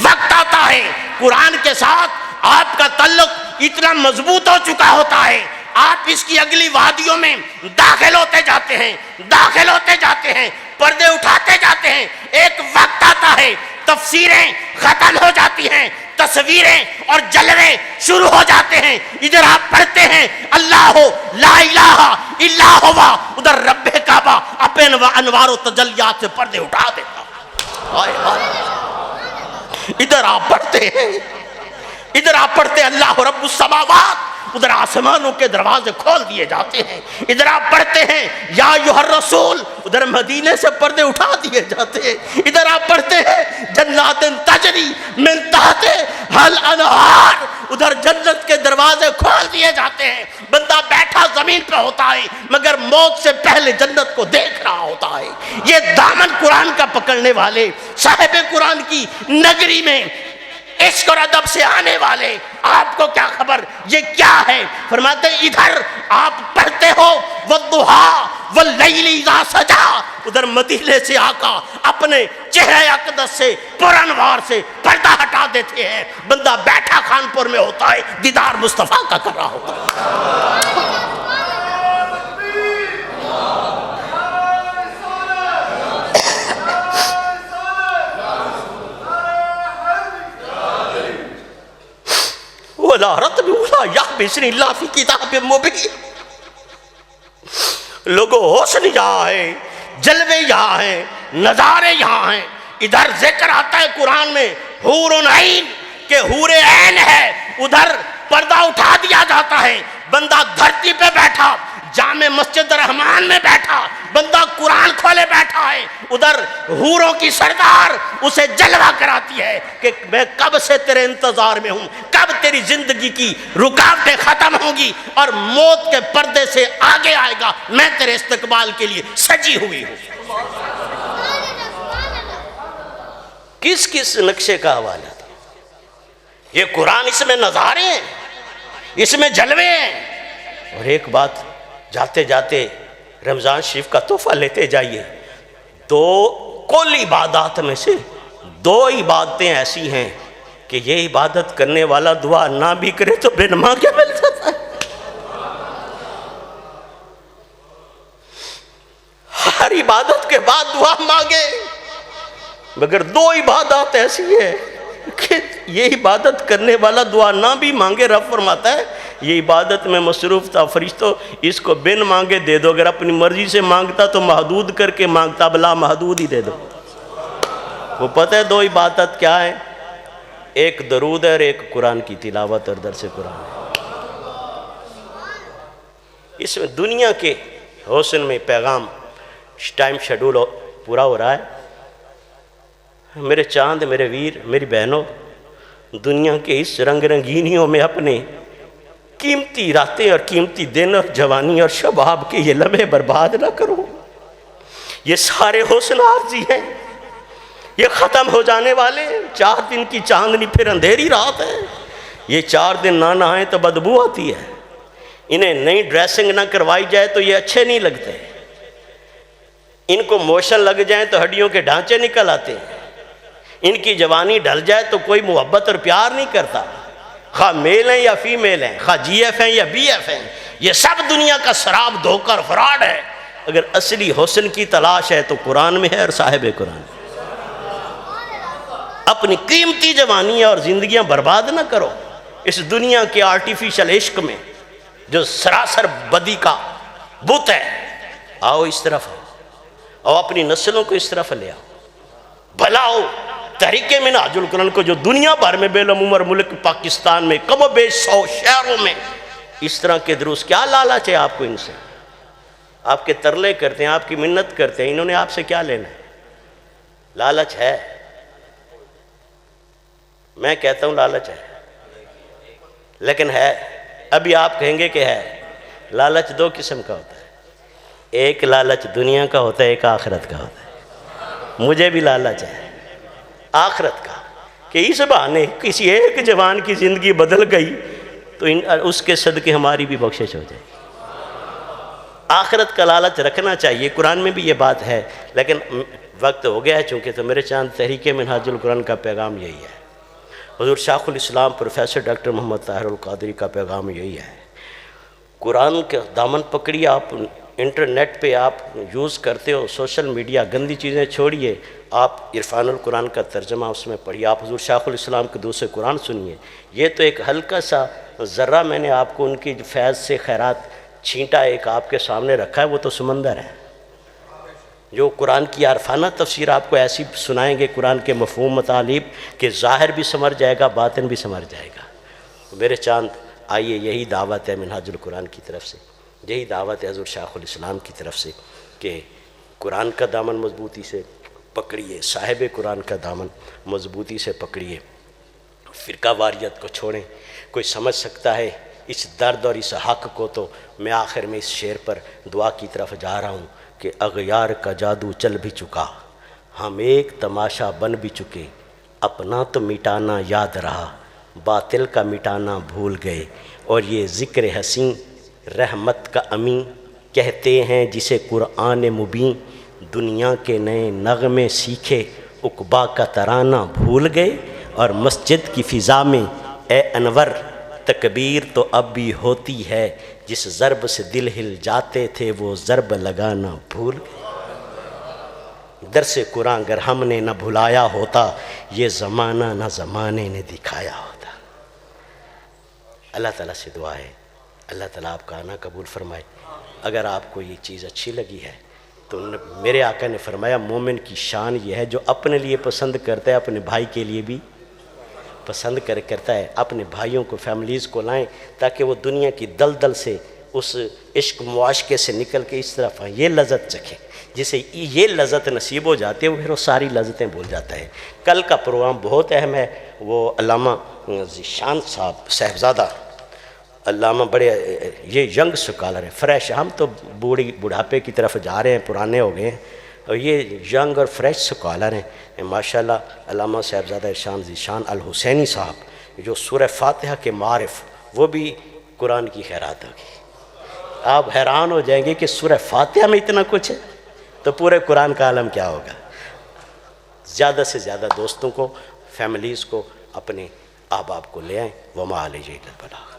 وقت آتا ہے قرآن کے ساتھ آپ کا تعلق اتنا مضبوط ہو چکا ہوتا ہے، آپ اس کی اگلی وادیوں میں داخل ہوتے جاتے ہیں، داخل ہوتے جاتے ہیں، پردے اٹھاتے جاتے ہیں، ایک وقت آتا ہے تفسیریں ختم ہو جاتی ہیں، تصویریں اور جلوے شروع ہو جاتے ہیں۔ ادھر آپ پڑھتے ہیں اللہ لا الہ الا ہوا، ادھر رب کعبہ اپنے انوار و تجلیات سے پردے اٹھا دیتا۔ ادھر آپ پڑھتے ہیں، ادھر آپ پڑھتے ہیں اللہ رب السماوات، ادھر آسمانوں کے دروازے کھول دیے جاتے ہیں۔ ادھر آپ پڑھتے ہیں یا ایھا الرسول، ادھر مدینے سے پردے اٹھا دیے جاتے ہیں۔ ادھر آپ پڑھتے ہیں جنات تجری من تحتہا الانہار، ادھر جنت کے دروازے کھول دیے جاتے ہیں۔ بندہ بیٹھا زمین پہ ہوتا ہے مگر موت سے پہلے جنت کو دیکھ رہا ہوتا ہے۔ یہ دامن قرآن کا پکڑنے والے، صاحب قرآن کی نگری میں عشق اور ادب سے آنے والے، آپ کو کیا خبر یہ کیا ہے؟ فرماتے ہیں ادھر آپ پڑھتے ہو والضحیٰ واللیل اذا سجا، ادھر مدینے سے آقا اپنے چہرہ اقدس سے پرانوار سے پردہ ہٹا دیتے ہیں۔ بندہ بیٹھا خانپور میں ہوتا ہے، دیدار مصطفیٰ کا کر رہا ہوتا ہے۔ وَلَا رَطْبٍ وَلَا يَابِسٍ إِلَّا فِي كِتَابٍ مُبِينٍ۔ لوگوں حسن یہاں ہے، جلوے یہاں ہیں، نظارے یہاں ہیں۔ ادھر ذکر آتا ہے قرآن میں حور عین کہ حور عین ہے، ادھر پردہ اٹھا دیا جاتا ہے۔ بندہ دھرتی پہ بیٹھا، جامع مسجد رحمان میں بیٹھا، بندہ قرآن کھولے بیٹھا ہے، ادھر حوروں کی سردار اسے جلوہ کراتی ہے کہ میں کب سے تیرے انتظار میں ہوں، کب تیری زندگی کی رکاوٹیں ختم ہوں گی اور موت کے پردے سے آگے آئے گا، میں تیرے استقبال کے لیے سجی ہوئی ہوں۔ کس کس نقشے کا حوالہ تھا؟ یہ قرآن، اس میں نظارے ہیں، اس میں جلوے ہیں۔ اور ایک بات، جاتے جاتے رمضان شریف کا تحفہ لیتے جائیے، دو کل عبادات میں سے 2 عبادتیں ایسی ہیں کہ یہ عبادت کرنے والا دعا نہ بھی کرے تو بے نما کیا مل جاتا ہے۔ کے بعد دعا مانگے، مگر دو عبادت ایسی ہے کہ یہ عبادت کرنے والا دعا نہ بھی مانگے، رب فرماتا ہے یہ عبادت میں مصروف تھا، فرشتوں اس کو بن مانگے دے دو، اگر اپنی مرضی سے مانگتا تو محدود کر کے مانگتا، بلا محدود ہی دے دو۔ وہ پتہ ہے دو عبادت کیا ہے؟ ایک درود ہے اور ایک قرآن کی تلاوت اور درس قرآن ہے۔ اس میں دنیا کے حسن میں پیغام ٹائم شیڈول پورا ہو رہا ہے۔ میرے چاند، میرے ویر، میری بہنوں، دنیا کے اس رنگ رنگینیوں میں اپنے قیمتی راتیں اور قیمتی دن اور جوانی اور شباب کے یہ لمحے برباد نہ کرو۔ یہ سارے حسن عارضی ہیں، یہ ختم ہو جانے والے ہیں۔ 4 دن کی چاندنی پھر اندھیری رات ہے۔ یہ 4 دن نہ نہائیں تو بدبو آتی ہے، انہیں نئی ڈریسنگ نہ کروائی جائے تو یہ اچھے نہیں لگتے، ان کو موشن لگ جائیں تو ہڈیوں کے ڈھانچے نکل آتے ہیں، ان کی جوانی ڈھل جائے تو کوئی محبت اور پیار نہیں کرتا، خواہ میل ہیں یا فیمیل ہیں، خواہ جی ایف ہیں یا بی ایف ہیں، یہ سب دنیا کا سراب دھوکہ اور فراڈ ہے۔ اگر اصلی حسن کی تلاش ہے تو قرآن میں ہے اور صاحب قرآن۔ اپنی قیمتی جوانی اور زندگیاں برباد نہ کرو اس دنیا کے آرٹیفیشل عشق میں جو سراسر بدی کا بت ہے۔ آؤ اس طرف آؤ، اپنی نسلوں کو اس طرف لے آؤ، بھلا ہو تحریک منہاج القرآن کو جو دنیا بھر میں بے عمر ملک پاکستان میں کم و بیش 100 شہروں میں اس طرح کے دروس، کیا لالچ ہے آپ کو ان سے؟ آپ کے ترلے کرتے ہیں، آپ کی منت کرتے ہیں، انہوں نے آپ سے کیا لینا ہے؟ لالچ ہے، میں کہتا ہوں لالچ ہے، لیکن ہے۔ ابھی آپ کہیں گے کہ ہے۔ لالچ 2 قسم کا ہوتا ہے، ایک لالچ دنیا کا ہوتا ہے، ایک آخرت کا ہوتا ہے۔ مجھے بھی لالچ ہے آخرت کا کہ اس بہانے کسی ایک جوان کی زندگی بدل گئی تو اس کے صدقے ہماری بھی بخشش ہو جائے۔ آخرت کا لالچ رکھنا چاہیے، قرآن میں بھی یہ بات ہے، لیکن وقت ہو گیا ہے چونکہ، تو میرے چاند تحریک منہاج القرآن کا پیغام یہی ہے، حضور شیخ الاسلام پروفیسر ڈاکٹر محمد طاہر القادری کا پیغام یہی ہے۔ قرآن کے دامن پکڑیے، آپ انٹرنیٹ پہ آپ یوز کرتے ہو، سوشل میڈیا، گندی چیزیں چھوڑیے، آپ عرفان القرآن کا ترجمہ اس میں پڑھیے، آپ حضور شیخ الاسلام کے دوسرے قرآن سنیے۔ یہ تو ایک ہلکا سا ذرہ میں نے آپ کو ان کی فیض سے خیرات چھینٹا ایک آپ کے سامنے رکھا ہے، وہ تو سمندر ہے۔ جو قرآن کی عارفانہ تفسیر آپ کو ایسی سنائیں گے قرآن کے مفہوم مطالب کہ ظاہر بھی سمجھ جائے گا، باطن بھی سمجھ جائے گا۔ میرے چاند آئیے، یہی دعوت ہے منہاج القرآن کی طرف سے، یہی دعوت ہے حضور شیخ الاسلام کی طرف سے کہ قرآن کا دامن مضبوطی سے پکڑیے، صاحب قرآن کا دامن مضبوطی سے پکڑیے، فرقہ واریت کو چھوڑیں۔ کوئی سمجھ سکتا ہے اس درد اور اس حق کو تو میں آخر میں اس شعر پر دعا کی طرف جا رہا ہوں کہ اغیار کا جادو چل بھی چکا، ہم ایک تماشا بن بھی چکے، اپنا تو مٹانا یاد رہا، باطل کا مٹانا بھول گئے، اور یہ ذکر حسین رحمت کا امین کہتے ہیں جسے قرآن مبین، دنیا کے نئے نغمے سیکھے عقبا کا ترانہ بھول گئے، اور مسجد کی فضا میں اے انور تکبیر تو اب بھی ہوتی ہے، جس ضرب سے دل ہل جاتے تھے وہ ضرب لگانا بھول گئے۔ درس قرآن اگر ہم نے نہ بھلایا ہوتا، یہ زمانہ نہ زمانے نے دکھایا ہوتا۔ اللہ تعالیٰ سے دعا ہے اللہ تعالیٰ آپ کا آنا قبول فرمائے۔ اگر آپ کو یہ چیز اچھی لگی ہے تو میرے آقا نے فرمایا مومن کی شان یہ ہے جو اپنے لیے پسند کرتا ہے اپنے بھائی کے لیے بھی پسند کرتا ہے۔ اپنے بھائیوں کو، فیملیز کو لائیں تاکہ وہ دنیا کی دلدل سے، اس عشق معاشقے سے نکل کے اس طرف آئیں، یہ لذت چکھیں۔ جسے یہ لذت نصیب ہو جاتی ہے وہ پھر وہ ساری لذتیں بھول جاتا ہے۔ کل کا پروگرام بہت اہم ہے، وہ علامہ ذیشان صاحب صاحبزادہ، علامہ بڑے یہ ینگ سکالر ہیں، فریش، ہم تو بڑھاپے کی طرف جا رہے ہیں، پرانے ہو گئے ہیں، اور یہ ینگ اور فریش سکالر ہیں ماشاءاللہ۔ علامہ صاحبزادہ ارشاد ذیشان الحسینی صاحب جو سورہ فاتحہ کے معارف، وہ بھی قرآن کی خیرات ہوگی۔ آپ حیران ہو جائیں گے کہ سورہ فاتحہ میں اتنا کچھ ہے تو پورے قرآن کا عالم کیا ہوگا۔ زیادہ سے زیادہ دوستوں کو، فیملیز کو، اپنے احباب کو لے آئیں۔ وما علیہ البلاغ۔